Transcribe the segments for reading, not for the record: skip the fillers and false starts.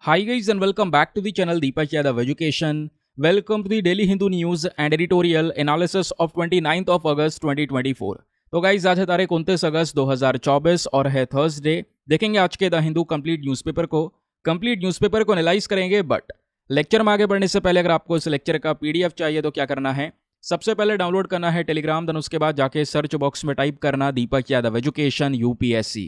Hi guys and welcome back to the channel Deepak Yadav Education. Welcome to the Daily Hindu News and Editorial Analysis of 29th of August 2024. तो guys आज है तारीख 29 अगस्त 2024 और है Thursday. देखेंगे आज के द हिंदू कंप्लीट न्यूज़पेपर को एनालाइज करेंगे। बट लेक्चर में आगे बढ़ने से पहले अगर आपको इस लेक्चर का पीडीएफ चाहिए तो क्या करना है, सबसे पहले डाउनलोड करना है टेलीग्राम, देन उसके बाद जाके सर्च बॉक्स में टाइप करना Deepak Yadav education UPSC.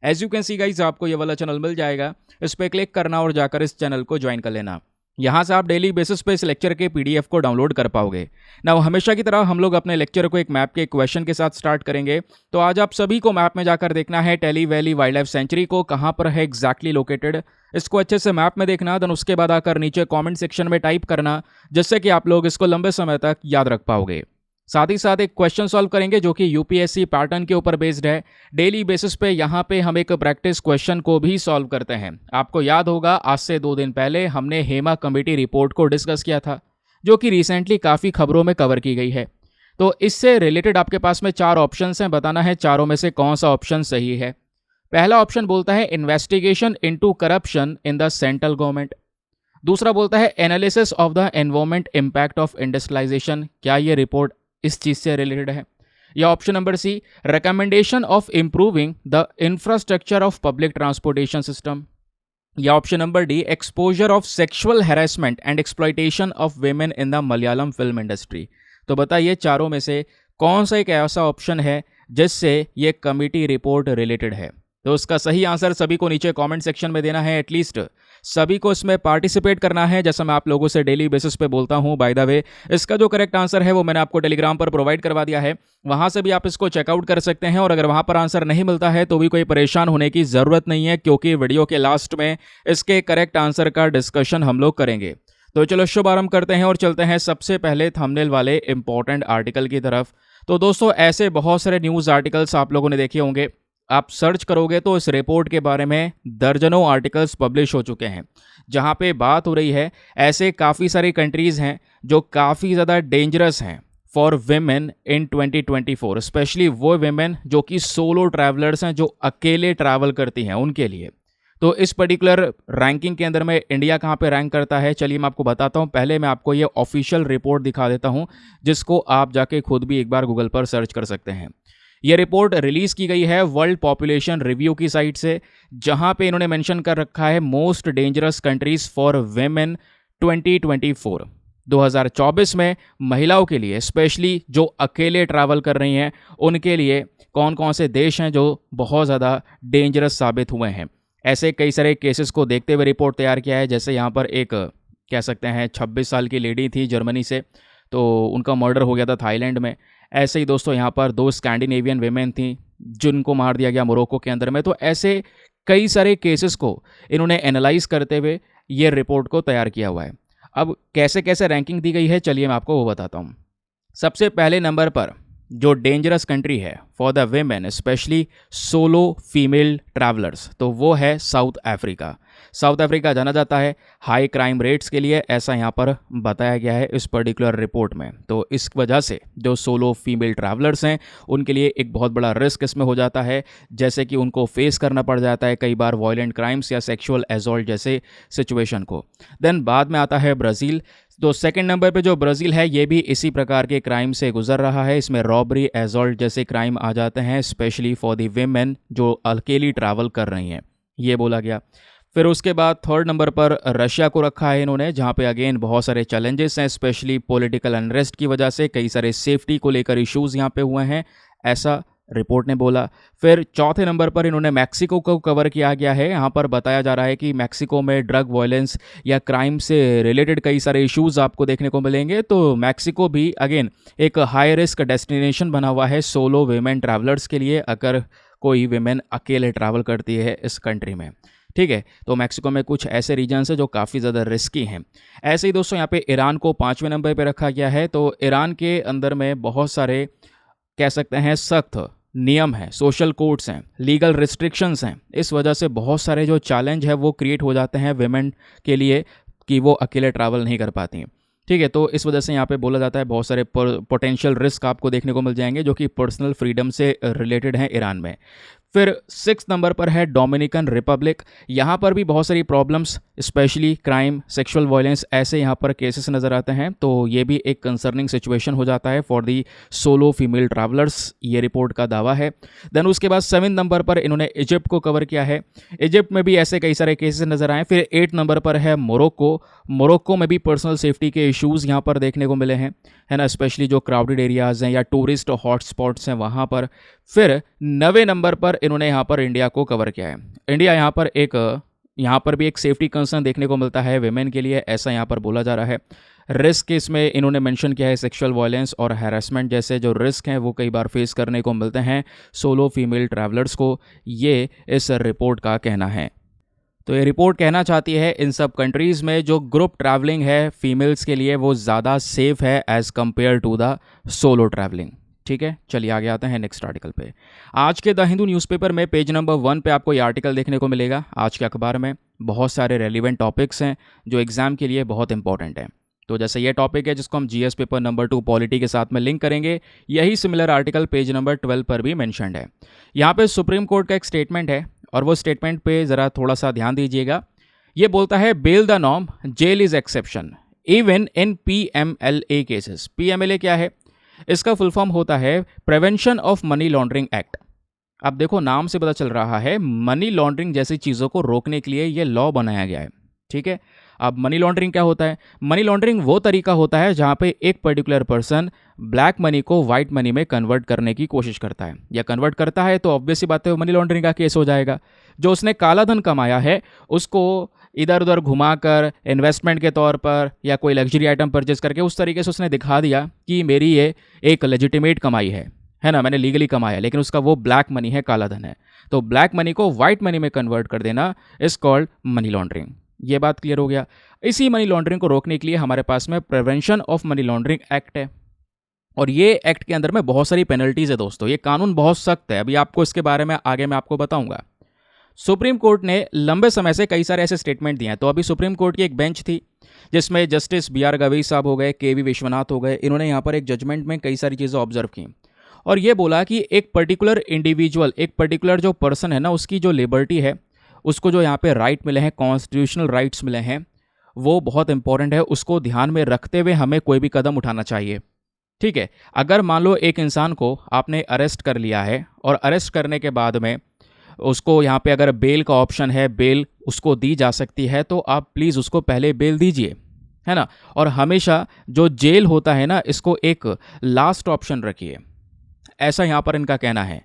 As you can see guys आपको ये वाला चैनल मिल जाएगा, इस पर क्लिक करना और जाकर इस चैनल को ज्वाइन कर लेना। यहाँ से आप डेली बेसिस पे इस लेक्चर के पीडीएफ को डाउनलोड कर पाओगे ना। हमेशा की तरह हम लोग अपने लेक्चर को एक मैप के क्वेश्चन के साथ स्टार्ट करेंगे। तो आज आप सभी को मैप में जाकर देखना है Tale valley wildlife sanctuary को कहाँ पर है एग्जैक्टली लोकेटेड, इसको अच्छे से मैप में देखना। देन उसके बाद आकर नीचे कमेंट सेक्शन में टाइप करना, जिससे कि आप लोग इसको लंबे समय तक याद रख पाओगे। साथ ही साथ एक क्वेश्चन सॉल्व करेंगे जो कि यूपीएससी पैटर्न के ऊपर बेस्ड है। डेली बेसिस पे यहाँ पे हम एक प्रैक्टिस क्वेश्चन को भी सॉल्व करते हैं। आपको याद होगा आज से 2 दिन पहले हमने हेमा कमेटी रिपोर्ट को डिस्कस किया था, जो कि रिसेंटली काफ़ी खबरों में कवर की गई है। तो इससे रिलेटेड आपके पास में 4 ऑप्शन हैं, बताना है चारों में से कौन सा ऑप्शन सही है। पहला ऑप्शन बोलता है investigation into corruption in the central government. दूसरा बोलता है analysis of the environment impact of industrialisation, क्या ये रिपोर्ट इस चीज से रिलेटेड है। या option number C recommendation of improving the infrastructure of public transportation system. या option number D exposure of sexual harassment and exploitation of women in the Malayalam film industry. तो बताइए चारों में से कौन सा एक ऐसा ऑप्शन है जिससे ये कमिटी रिपोर्ट रिलेटेड है। तो उसका सही आंसर सभी को नीचे कमेंट सेक्शन में देना है। एटलीस्ट सभी को इसमें पार्टिसिपेट करना है, जैसा मैं आप लोगों से डेली बेसिस पे बोलता हूं। बाय द वे इसका जो करेक्ट आंसर है वो मैंने आपको टेलीग्राम पर प्रोवाइड करवा दिया है, वहां से भी आप इसको चेकआउट कर सकते हैं। और अगर वहां पर आंसर नहीं मिलता है तो भी कोई परेशान होने की ज़रूरत नहीं है, क्योंकि वीडियो के लास्ट में इसके करेक्ट आंसर का डिस्कशन हम लोग करेंगे। तो चलो शुभारंभ करते हैं और चलते हैं सबसे पहले थंबनेल वाले इंपॉर्टेंट आर्टिकल की तरफ। तो दोस्तों ऐसे बहुत सारे न्यूज़ आर्टिकल्स आप लोगों ने देखे होंगे, आप सर्च करोगे तो इस रिपोर्ट के बारे में दर्जनों आर्टिकल्स पब्लिश हो चुके हैं, जहां पे बात हो रही है ऐसे काफ़ी सारी कंट्रीज़ हैं जो काफ़ी ज़्यादा डेंजरस हैं फॉर वेमेन इन 2024, स्पेशली वो वेमेन जो कि सोलो ट्रैवलर्स हैं, जो अकेले ट्रैवल करती हैं उनके लिए। तो इस पर्टिकुलर रैंकिंग के अंदर में इंडिया कहाँ पे रैंक करता है, चलिए मैं आपको बताता हूँ। पहले मैं आपको ये ऑफिशियल रिपोर्ट दिखा देता हूँ, जिसको आप जाके खुद भी एक बार गूगल पर सर्च कर सकते हैं। ये रिपोर्ट रिलीज की गई है वर्ल्ड पॉपुलेशन रिव्यू की साइट से, जहां पे इन्होंने मेंशन कर रखा है most dangerous countries for women 2024। 2024 में महिलाओं के लिए, स्पेशली जो अकेले ट्रैवल कर रही हैं, उनके लिए कौन कौन से देश हैं जो बहुत ज़्यादा डेंजरस साबित हुए हैं। ऐसे कई सारे केसेस को देखते हुए रिपोर्ट तैयार किया है। जैसे यहाँ पर एक कह सकते हैं 26 साल की लेडी थी जर्मनी से, तो उनका मर्डर हो गया था थाईलैंड में। ऐसे ही दोस्तों यहाँ पर 2 स्कैंडिनेवियन वेमेन थी जिनको मार दिया गया मोरक्को के अंदर में। तो ऐसे कई सारे केसेस को इन्होंने एनालाइज करते हुए ये रिपोर्ट को तैयार किया हुआ है। अब कैसे कैसे रैंकिंग दी गई है, चलिए मैं आपको वो बताता हूँ। सबसे पहले नंबर पर जो डेंजरस कंट्री है for the women, specially solo female travellers, तो वो है साउथ अफ्रीका। साउथ अफ्रीका जाना जाता है हाई क्राइम रेट्स के लिए, ऐसा यहाँ पर बताया गया है इस पर्टिकुलर रिपोर्ट में। तो इस वजह से जो सोलो फीमेल ट्रैवलर्स हैं उनके लिए एक बहुत बड़ा रिस्क इसमें हो जाता है, जैसे कि उनको फेस करना पड़ जाता है कई बार वॉयलेंट क्राइम्स या सेक्सुअल असॉल्ट जैसे सिचुएशन को। देन बाद में आता है ब्राज़ील। तो सेकंड नंबर पे जो ब्राज़ील है ये भी इसी प्रकार के क्राइम से गुजर रहा है। इसमें रॉबरी, असॉल्ट जैसे क्राइम आ जाते हैं, स्पेशली फॉर द वेमेन जो अकेली ट्रैवल कर रही हैं, ये बोला गया। फिर उसके बाद थर्ड नंबर पर रशिया को रखा है इन्होंने, जहाँ पे अगेन बहुत सारे चैलेंजेस हैं, स्पेशली पॉलिटिकल अनरेस्ट की वजह से कई सारे सेफ्टी को लेकर इश्यूज़ यहाँ पे हुए हैं, ऐसा रिपोर्ट ने बोला। फिर चौथे नंबर पर इन्होंने मैक्सिको को कवर किया गया है। यहाँ पर बताया जा रहा है कि मैक्सिको में ड्रग वायलेंस या क्राइम से रिलेटेड कई सारे इश्यूज़ आपको देखने को मिलेंगे। तो मैक्सिको भी अगेन एक हाई रिस्क डेस्टिनेशन बना हुआ है सोलो वेमेन ट्रैवलर्स के लिए, अगर कोई वेमेन अकेले ट्रैवल करती है इस कंट्री में। ठीक है, तो मैक्सिको में कुछ ऐसे रीजन्स हैं जो काफ़ी ज़्यादा रिस्की हैं। ऐसे ही दोस्तों यहाँ पे ईरान को 5वें नंबर पे रखा गया है। तो ईरान के अंदर में बहुत सारे कह सकते हैं सख्त नियम हैं, सोशल कोड्स हैं, लीगल रिस्ट्रिक्शंस हैं। इस वजह से बहुत सारे जो चैलेंज है वो क्रिएट हो जाते हैं वेमेन के लिए कि वो अकेले ट्रैवल नहीं कर पाती हैं। ठीक है, तो इस वजह से यहाँ पे बोला जाता है बहुत सारे पोटेंशियल रिस्क आपको देखने को मिल जाएंगे जो कि पर्सनल फ्रीडम से रिलेटेड हैं ईरान में। फिर 6 नंबर पर है डोमिनिकन रिपब्लिक। यहाँ पर भी बहुत सारी problems, specially crime, sexual violence, ऐसे यहाँ पर केसेस नज़र आते हैं। तो ये भी एक कंसर्निंग सिचुएशन हो जाता है for the solo female travellers, ये रिपोर्ट का दावा है। देन उसके बाद 7 नंबर पर इन्होंने इजिप्ट को कवर किया है। इजिप्ट में भी ऐसे कई सारे केसेस नज़र आए। फिर 8 नंबर पर है मोरक्को। मोरक्को में भी पर्सनल सेफ्टी के इश्यूज़ यहाँ पर देखने को मिले हैं, है ना, स्पेशली जो क्राउडेड एरियाज़ हैं या टूरिस्ट हॉटस्पॉट्स हैं वहाँ पर। फिर 9वें नंबर पर इन्होंने यहाँ पर इंडिया को कवर किया है। इंडिया यहाँ पर भी एक सेफ्टी कंसर्न देखने को मिलता है वेमेन के लिए, ऐसा यहाँ पर बोला जा रहा है। रिस्क इसमें इन्होंने मेंशन किया है, सेक्सुअल वायलेंस और हैरेसमेंट जैसे जो रिस्क हैं वो कई बार फेस करने को मिलते हैं सोलो फीमेल ट्रैवलर्स को, ये इस रिपोर्ट का कहना है। तो ये रिपोर्ट कहना चाहती है इन सब कंट्रीज़ में जो ग्रुप ट्रैवलिंग है फीमेल्स के लिए वो ज़्यादा सेफ है as compare to the solo travelling. ठीक है, चलिए आगे आते हैं नेक्स्ट आर्टिकल पे। आज के द हिंदू न्यूज़पेपर में पेज नंबर 1 पे आपको ये आर्टिकल देखने को मिलेगा। आज के अखबार में बहुत सारे रेलिवेंट टॉपिक्स हैं जो एग्ज़ाम के लिए बहुत इंपॉर्टेंट हैं। तो जैसे ये टॉपिक है जिसको हम जीएस पेपर नंबर 2 पॉलिटी के साथ में लिंक करेंगे, यही सिमिलर आर्टिकल पेज नंबर 12 पर भी मैंशनड है। यहाँ पे सुप्रीम कोर्ट का एक स्टेटमेंट है और वो स्टेटमेंट पे ज़रा थोड़ा सा ध्यान दीजिएगा। ये बोलता है bail the norm, jail is exception even in PMLA cases. PMLA क्या है? इसका फुल फॉर्म होता है prevention of money laundering act. अब देखो नाम से पता चल रहा है मनी लॉन्ड्रिंग जैसी चीज़ों को रोकने के लिए ये लॉ बनाया गया है। ठीक है, अब मनी लॉन्ड्रिंग क्या होता है? मनी लॉन्ड्रिंग वो तरीका होता है जहाँ पे एक पर्टिकुलर पर्सन ब्लैक मनी को वाइट मनी में कन्वर्ट करने की कोशिश करता है या कन्वर्ट करता है, तो ऑब्वियस सी बात है वो मनी लॉन्ड्रिंग का केस हो जाएगा। जो उसने काला धन कमाया है उसको इधर उधर घुमाकर इन्वेस्टमेंट के तौर पर या कोई लग्जरी आइटम परचेज करके उस तरीके से उसने दिखा दिया कि मेरी ये एक लेजिटिमेट कमाई है ना, मैंने लीगली कमाया, लेकिन उसका वो ब्लैक मनी है, काला धन है। तो ब्लैक मनी को वाइट मनी में कन्वर्ट कर देना इज कॉल्ड मनी लॉन्ड्रिंग। ये बात क्लियर हो गया। इसी मनी लॉन्ड्रिंग को रोकने के लिए हमारे पास में prevention of money laundering act है और ये एक्ट के अंदर में बहुत सारी पेनल्टीज है दोस्तों। ये कानून बहुत सख्त है, अभी आपको इसके बारे में आगे मैं आपको बताऊंगा। सुप्रीम कोर्ट ने लंबे समय से कई सारे ऐसे स्टेटमेंट दिए हैं। तो अभी सुप्रीम कोर्ट की एक बेंच थी जिसमें जस्टिस बी आर गवई साहब हो गए, के वी विश्वनाथ हो गए। इन्होंने यहाँ पर एक जजमेंट में कई सारी चीज़ें ऑब्जर्व की और ये बोला कि एक पर्टिकुलर इंडिविजुअल, एक पर्टिकुलर जो पर्सन है ना, उसकी जो लिबर्टी है, उसको जो यहाँ पे राइट मिले हैं, कॉन्स्टिट्यूशनल राइट्स मिले हैं, वो बहुत इंपॉर्टेंट है। उसको ध्यान में रखते हुए हमें कोई भी कदम उठाना चाहिए। ठीक है, अगर मान लो एक इंसान को आपने अरेस्ट कर लिया है और अरेस्ट करने के बाद में उसको यहाँ पे अगर बेल का ऑप्शन है, बेल उसको दी जा सकती है, तो आप प्लीज़ उसको पहले बेल दीजिए, है ना। और हमेशा जो जेल होता है ना, इसको एक लास्ट ऑप्शन रखिए, ऐसा यहाँ पर इनका कहना है।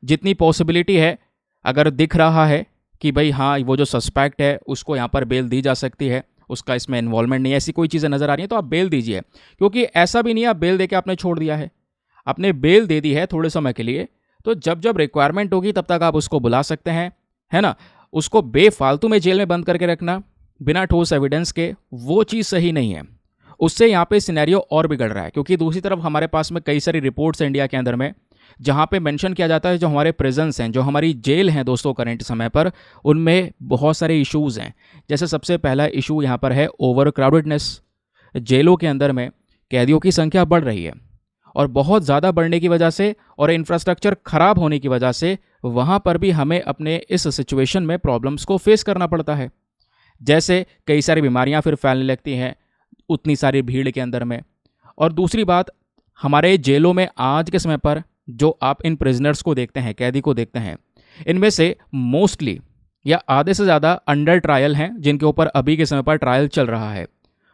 जितनी पॉसिबिलिटी है, अगर दिख रहा है कि भाई हाँ वो जो सस्पेक्ट है उसको यहाँ पर बेल दी जा सकती है, उसका इसमें इन्वॉल्वमेंट नहीं है, ऐसी कोई चीज़ें नज़र आ रही हैं, तो आप बेल दीजिए। क्योंकि ऐसा भी नहीं है आप बेल दे के आपने छोड़ दिया है, आपने बेल दे दी है थोड़े समय के लिए, तो जब जब रिक्वायरमेंट होगी तब तक आप उसको बुला सकते हैं, है ना। उसको बेफालतू में जेल में बंद करके रखना बिना ठोस एविडेंस के, वो चीज़ सही नहीं है। उससे यहाँ पे सिनेरियो और बिगड़ रहा है, क्योंकि दूसरी तरफ हमारे पास में कई सारी रिपोर्ट्स हैं इंडिया के अंदर में जहाँ पे मेंशन किया जाता है जो हमारे प्रिजन्स हैं, जो हमारी जेल हैं दोस्तों करंट समय पर, उनमें बहुत सारे इश्यूज़ हैं। जैसे सबसे पहला इशू यहाँ पर है ओवर क्राउडेडनेस। जेलों के अंदर में कैदियों की संख्या बढ़ रही है और बहुत ज़्यादा बढ़ने की वजह से और इंफ्रास्ट्रक्चर ख़राब होने की वजह से वहाँ पर भी हमें अपने इस सिचुएशन में प्रॉब्लम्स को फेस करना पड़ता है। जैसे कई सारी बीमारियाँ फिर फैलने लगती हैं उतनी सारी भीड़ के अंदर में। और दूसरी बात, हमारे जेलों में आज के समय पर जो आप इन प्रिजनर्स को देखते हैं, कैदी को देखते हैं, इनमें से मोस्टली या आधे से ज़्यादा अंडर ट्रायल हैं, जिनके ऊपर अभी के समय पर ट्रायल चल रहा है।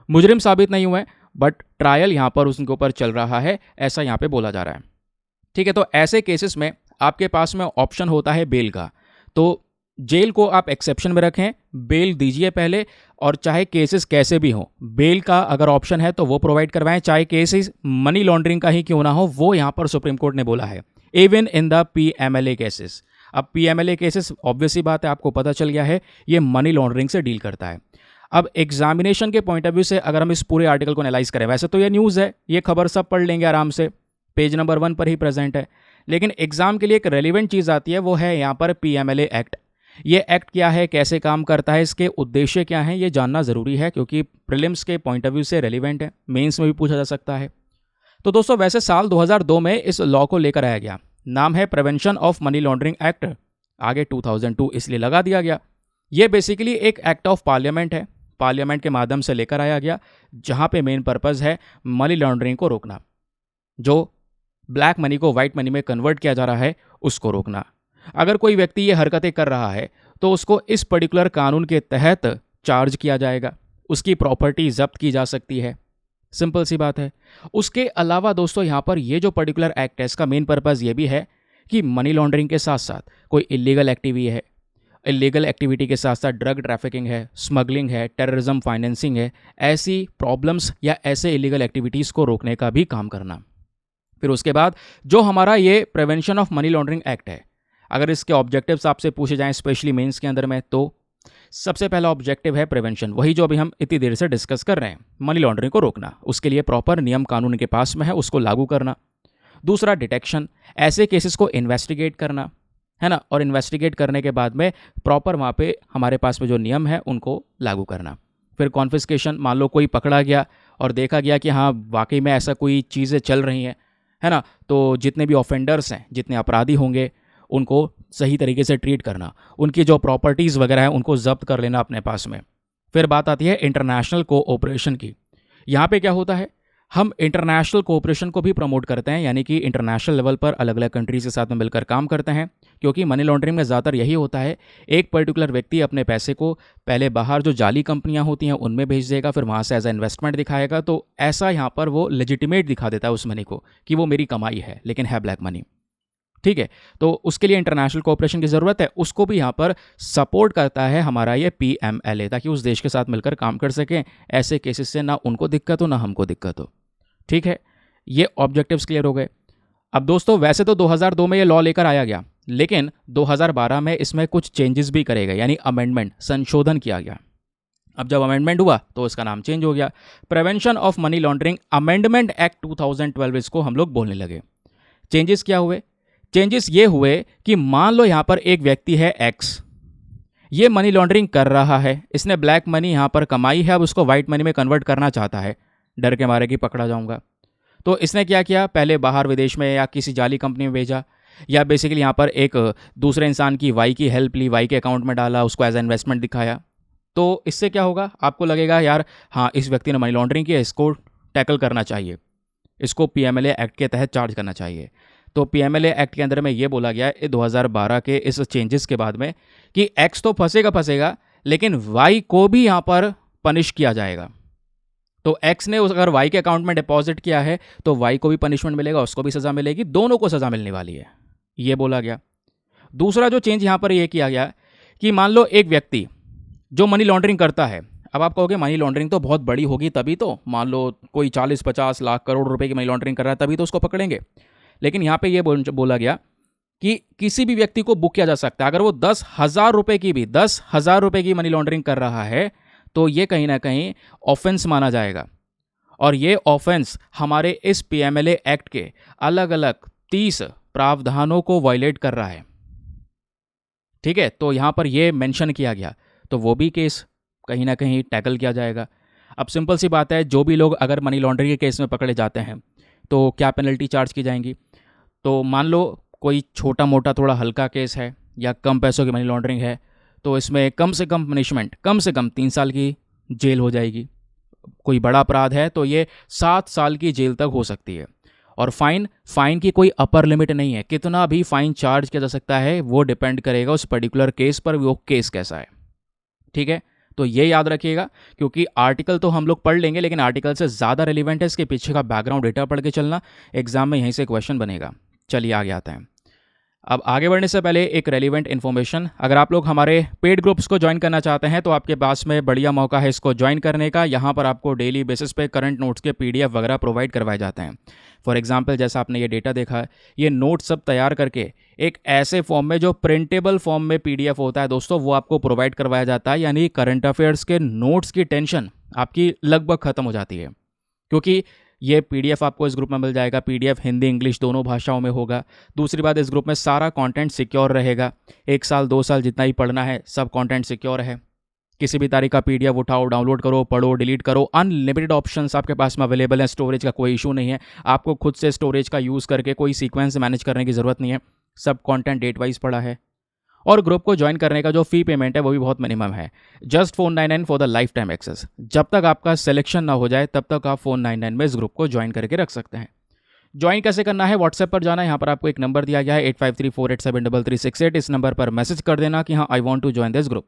मुजरिम साबित नहीं हुए बट ट्रायल यहाँ पर उनके ऊपर चल रहा है, ऐसा यहाँ पे बोला जा रहा है। ठीक है, तो ऐसे केसेस में आपके पास में ऑप्शन होता है बेल का। तो जेल को आप एक्सेप्शन में रखें, बेल दीजिए पहले, और चाहे केसेस कैसे भी हों, बेल का अगर ऑप्शन है तो वो प्रोवाइड करवाएं, चाहे केसेस मनी लॉन्ड्रिंग का ही क्यों ना हो, वो यहाँ पर सुप्रीम कोर्ट ने बोला है, even in the PMLA cases. अब पीएमएलए केसेस ऑब्वियसली बात है, आपको पता चल गया है, ये मनी लॉन्ड्रिंग से डील करता है। अब एग्जामिनेशन के पॉइंट ऑफ व्यू से अगर हम इस पूरे आर्टिकल को एनालाइज करें, वैसे तो ये न्यूज़ है, ये खबर सब पढ़ लेंगे आराम से, पेज नंबर 1 पर ही प्रेजेंट है, लेकिन एग्जाम के लिए एक रेलिवेंट चीज़ आती है, वो है यहाँ पर पीएमएलए एक्ट। ये एक्ट क्या है, कैसे काम करता है, इसके उद्देश्य क्या हैं, ये जानना ज़रूरी है, क्योंकि प्रीलिम्स के पॉइंट ऑफ व्यू से रेलिवेंट है, मेंस में भी पूछा जा सकता है। तो दोस्तों वैसे साल 2002 में इस लॉ को लेकर आया गया, नाम है prevention of money laundering act आगे 2002 इसलिए लगा दिया गया। ये बेसिकली एक एक्ट ऑफ पार्लियामेंट है, पार्लियामेंट के माध्यम से लेकर आया गया, जहाँ पे मेन पर्पज़ है मनी लॉन्ड्रिंग को रोकना, जो ब्लैक मनी को वाइट मनी में कन्वर्ट किया जा रहा है उसको रोकना। अगर कोई व्यक्ति ये हरकतें कर रहा है तो उसको इस पर्टिकुलर कानून के तहत चार्ज किया जाएगा, उसकी प्रॉपर्टी जब्त की जा सकती है, सिंपल सी बात है। उसके अलावा दोस्तों यहाँ पर ये जो पर्टिकुलर एक्ट है इसका मेन पर्पज़ ये भी है कि मनी लॉन्ड्रिंग के साथ साथ कोई इलीगल एक्टिविटी के साथ साथ ड्रग ट्रैफिकिंग है, स्मगलिंग है, टेररिज्म फाइनेंसिंग है, ऐसी प्रॉब्लम्स या ऐसे इलीगल एक्टिविटीज़ को रोकने का भी काम करना। फिर उसके बाद जो हमारा ये prevention of money laundering act है, अगर इसके ऑब्जेक्टिव्स आपसे पूछे जाएं स्पेशली मेंस के अंदर में, तो सबसे पहला ऑब्जेक्टिव है प्रिवेंशन, वही जो अभी हम इतनी देर से डिस्कस कर रहे हैं, मनी लॉन्ड्रिंग को रोकना। उसके लिए प्रॉपर नियम कानून के पास में है, उसको लागू करना। दूसरा डिटेक्शन, ऐसे केसेस को इन्वेस्टिगेट करना है ना, और इन्वेस्टिगेट करने के बाद में प्रॉपर वहाँ पे हमारे पास में जो नियम है उनको लागू करना। फिर कॉन्फिस्केशन, मान लो कोई पकड़ा गया और देखा गया कि हाँ वाकई में ऐसा कोई चीज़ें चल रही हैं, है ना, तो जितने भी ऑफेंडर्स हैं, जितने अपराधी होंगे, उनको सही तरीके से ट्रीट करना, उनकी जो प्रॉपर्टीज़ वगैरह हैं उनको जब्त कर लेना अपने पास में। फिर बात आती है इंटरनेशनल कोऑपरेशन की। यहाँ पे क्या होता है, हम इंटरनेशनल कोऑपरेशन को भी प्रमोट करते हैं, यानी कि इंटरनेशनल लेवल पर अलग अलग कंट्रीज के साथ में मिलकर काम करते हैं, क्योंकि मनी लॉन्ड्रिंग में ज़्यादातर यही होता है, एक पर्टिकुलर व्यक्ति अपने पैसे को पहले बाहर जो जाली कंपनियां होती हैं उनमें भेज देगा, फिर वहाँ से एज ए इन्वेस्टमेंट दिखाएगा, तो ऐसा यहाँ पर वो लेजिटिमेट दिखा देता है उस मनी को कि वो मेरी कमाई है, लेकिन है ब्लैक मनी। ठीक है, तो उसके लिए इंटरनेशनल कोऑपरेशन की ज़रूरत है, उसको भी यहाँ पर सपोर्ट करता है हमारा ये PMLA, ताकि उस देश के साथ मिलकर काम कर सकें, ऐसे केसेस से ना उनको दिक्कत हो ना हमको दिक्कत हो। ठीक है, ये ऑब्जेक्टिव्स क्लियर हो गए। अब दोस्तों वैसे तो 2002 में ये लॉ लेकर आया गया, लेकिन 2012 में इसमें कुछ चेंजेस भी करे गए, यानी अमेंडमेंट, संशोधन किया गया। अब जब अमेंडमेंट हुआ तो इसका नाम चेंज हो गया, prevention of money laundering amendment act 2012 इसको हम लोग बोलने लगे। चेंजेस क्या हुए? चेंजेस ये हुए कि मान लो यहाँ पर एक व्यक्ति है एक्स, ये मनी लॉन्ड्रिंग कर रहा है, इसने ब्लैक मनी यहाँ पर कमाई है, अब उसको वाइट मनी में कन्वर्ट करना चाहता है, डर के मारे कि पकड़ा जाऊंगा। तो इसने क्या किया, पहले बाहर विदेश में या किसी जाली कंपनी में भेजा, या बेसिकली यहाँ पर एक दूसरे इंसान की वाई की हेल्प ली, वाई के अकाउंट में डाला, उसको एज ए इन्वेस्टमेंट दिखाया। तो इससे क्या होगा, आपको लगेगा यार हाँ इस व्यक्ति ने मनी लॉन्ड्रिंग किया, इसको टैकल करना चाहिए, इसको PMLA एक्ट के तहत चार्ज करना चाहिए। तो PMLA एक्ट के अंदर में ये बोला गया है 2012 के इस चेंजेस के बाद में कि एक्स तो फंसेगा, लेकिन वाई को भी यहाँ पर पनिश किया जाएगा। तो एक्स ने अगर वाई के अकाउंट में डिपॉजिट किया है तो वाई को भी पनिशमेंट मिलेगा, उसको भी सज़ा मिलेगी, दोनों को सज़ा मिलने वाली है, ये बोला गया। दूसरा जो चेंज यहाँ पर ये किया गया कि मान लो एक व्यक्ति जो मनी लॉन्ड्रिंग करता है, अब आप कहोगे मनी लॉन्ड्रिंग तो बहुत बड़ी होगी तभी तो, मान लो कोई 40-50 लाख करोड़ रुपए की मनी लॉन्ड्रिंग कर रहा है तभी तो उसको पकड़ेंगे। लेकिन यहाँ पे ये बोला गया कि किसी भी व्यक्ति को बुक किया जा सकता है, अगर वो 10,000 रुपये की भी 10,000 रुपये की मनी लॉन्ड्रिंग कर रहा है तो ये कहीं ना कहीं ऑफेंस माना जाएगा, और ये ऑफेंस हमारे इस PMLA एक्ट के अलग अलग 30 प्रावधानों को वायलेट कर रहा है। ठीक है, तो यहाँ पर ये मेंशन किया गया, तो वो भी केस कहीं ना कहीं टैकल किया जाएगा। अब सिंपल सी बात है, जो भी लोग अगर मनी लॉन्ड्रिंग के केस में पकड़े जाते हैं तो क्या पेनल्टी चार्ज की जाएंगी। तो मान लो कोई छोटा मोटा थोड़ा हल्का केस है या कम पैसों की मनी लॉन्ड्रिंग है, तो इसमें कम से कम पनिशमेंट कम से कम 3 साल की जेल हो जाएगी। कोई बड़ा अपराध है तो ये 7 साल की जेल तक हो सकती है। और फाइन की कोई अपर लिमिट नहीं है, कितना भी फाइन चार्ज किया जा सकता है, वो डिपेंड करेगा उस पर्टिकुलर केस पर, वो केस कैसा है। ठीक है, तो ये याद रखिएगा, क्योंकि आर्टिकल तो हम लोग पढ़ लेंगे, लेकिन आर्टिकल से ज़्यादा रिलेवेंट है इसके पीछे का बैकग्राउंड डेटा पढ़ के चलना, एग्जाम में यहीं से क्वेश्चन बनेगा। चलिए आगे आते हैं। अब आगे बढ़ने से पहले एक रेलिवेंट इन्फॉर्मेशन, अगर आप लोग हमारे पेड ग्रुप्स को ज्वाइन करना चाहते हैं तो आपके पास में बढ़िया मौका है इसको ज्वाइन करने का। यहाँ पर आपको डेली बेसिस पे करंट नोट्स के PDF वगैरह प्रोवाइड करवाए जाते हैं। फॉर एग्जांपल जैसा आपने ये डेटा देखा, ये नोट्स सब तैयार करके एक ऐसे फॉर्म में जो प्रिंटेबल फॉर्म में PDF होता है दोस्तों, वो आपको प्रोवाइड करवाया जाता है। यानी करंट अफेयर्स के नोट्स की टेंशन आपकी लगभग ख़त्म हो जाती है, क्योंकि ये PDF आपको इस ग्रुप में मिल जाएगा। PDF हिंदी इंग्लिश दोनों भाषाओं में होगा। दूसरी बात, इस ग्रुप में सारा कंटेंट सिक्योर रहेगा। 1 साल 2 साल जितना ही पढ़ना है सब कंटेंट सिक्योर है। किसी भी तारीख का PDF उठाओ, डाउनलोड करो, पढ़ो, डिलीट करो, अनलिमिटेड ऑप्शंस आपके पास में अवेलेबल हैं। स्टोरेज का कोई इशू नहीं है, आपको खुद से स्टोरेज का यूज़ करके कोई सीक्वेंस मैनेज करने की ज़रूरत नहीं है। सब कंटेंट डेट वाइज पड़ा है। और ग्रुप को ज्वाइन करने का जो फ़ी पेमेंट है वो भी बहुत मिनिमम है, just 499 for the lifetime access. जब तक आपका सिलेक्शन ना हो जाए तब तक आप 499 में इस ग्रुप को ज्वाइन करके रख सकते हैं। ज्वाइन कैसे करना है, व्हाट्सएप पर जाना है, यहाँ पर आपको एक नंबर दिया गया है 8534873368। इस नंबर पर मैसेज कर देना कि हाँ I want to join this group.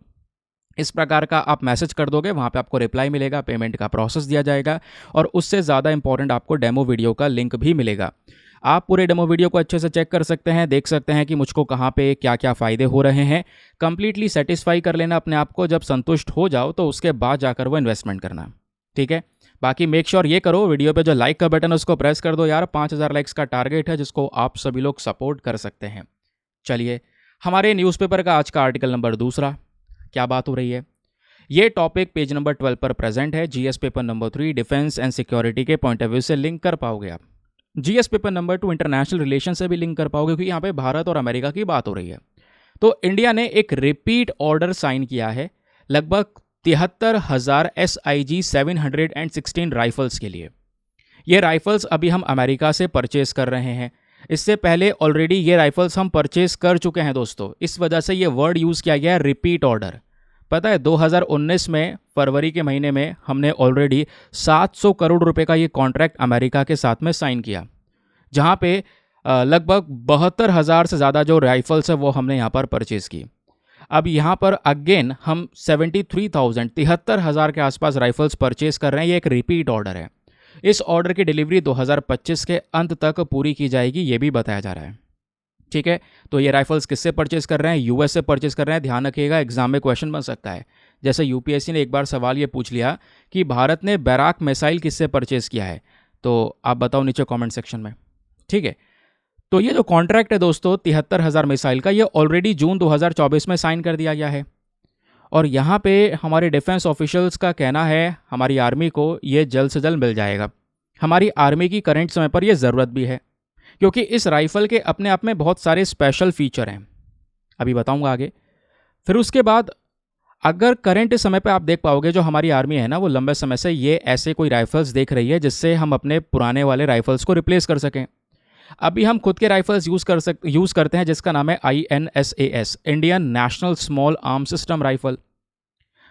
इस प्रकार का आप मैसेज कर दोगे, वहाँ पे आपको रिप्लाई मिलेगा, पेमेंट का प्रोसेस दिया जाएगा और उससे ज़्यादा इंपॉर्टेंट आपको डेमो वीडियो का लिंक भी मिलेगा। आप पूरे डेमो वीडियो को अच्छे से चेक कर सकते हैं, देख सकते हैं कि मुझको कहाँ पे क्या क्या फ़ायदे हो रहे हैं। कंप्लीटली सेटिस्फाई कर लेना अपने आप को, जब संतुष्ट हो जाओ तो उसके बाद जाकर वो इन्वेस्टमेंट करना, ठीक है। बाकी मेक श्योर ये करो, वीडियो पे जो लाइक का बटन है उसको प्रेस कर दो यार, 5000 लाइक्स का टारगेट है जिसको आप सभी लोग सपोर्ट कर सकते हैं। चलिए, हमारे न्यूज़पेपर का आज का आर्टिकल नंबर 2, क्या बात हो रही है। ये टॉपिक पेज नंबर 12 पर प्रेजेंट है। GS paper number 3 defence and security के पॉइंट ऑफ व्यू से लिंक कर पाओगे आप। GS paper number 2 international relation से भी लिंक कर पाओगे, क्योंकि यहाँ पे भारत और अमेरिका की बात हो रही है। तो इंडिया ने एक रिपीट ऑर्डर साइन किया है लगभग 73,000 SIG 716 राइफल्स के लिए। ये राइफल्स अभी हम अमेरिका से परचेज कर रहे हैं। इससे पहले ऑलरेडी ये राइफल्स हम परचेज कर चुके हैं दोस्तों। इस वजह से ये वर्ड यूज़ किया गया है रिपीट ऑर्डर। पता है 2019 में फरवरी के महीने में हमने ऑलरेडी 700 करोड़ रुपए का ये कॉन्ट्रैक्ट अमेरिका के साथ में साइन किया, जहाँ पे लगभग 72,000 से ज़्यादा जो राइफल्स है वो हमने यहाँ पर परचेज़ की। अब यहाँ पर अगेन हम 73,000 के आसपास राइफल्स परचेज कर रहे हैं। ये एक रिपीट ऑर्डर है। इस ऑर्डर की डिलीवरी 2025 के अंत तक पूरी की जाएगी, ये भी बताया जा रहा है, ठीक है। तो ये राइफल्स किससे परचेज कर रहे हैं, यूएस से परचेज कर रहे हैं। ध्यान रखिएगा, एग्जाम में क्वेश्चन बन सकता है। जैसे यूपीएससी ने एक बार सवाल ये पूछ लिया कि भारत ने बैराक मिसाइल किससे परचेज किया है, तो आप बताओ नीचे कमेंट सेक्शन में, ठीक है। तो ये जो कॉन्ट्रैक्ट है दोस्तों 73,000 मिसाइल का, ये ऑलरेडी जून 2024 में साइन कर दिया गया है। और यहाँ पे हमारे डिफेंस ऑफिशियल्स का कहना है हमारी आर्मी को ये जल्द से जल्द मिल जाएगा। हमारी आर्मी की करंट समय पर ये ज़रूरत भी है, क्योंकि इस राइफ़ल के अपने आप में बहुत सारे स्पेशल फीचर हैं, अभी बताऊंगा आगे। फिर उसके बाद अगर करंट समय पे आप देख पाओगे, जो हमारी आर्मी है ना वो लंबे समय से ये ऐसे कोई राइफ़ल्स देख रही है जिससे हम अपने पुराने वाले राइफ़ल्स को रिप्लेस कर सकें। अभी हम खुद के राइफल्स यूज़ करते हैं जिसका नाम है INSAS, Indian national small arm system rifle.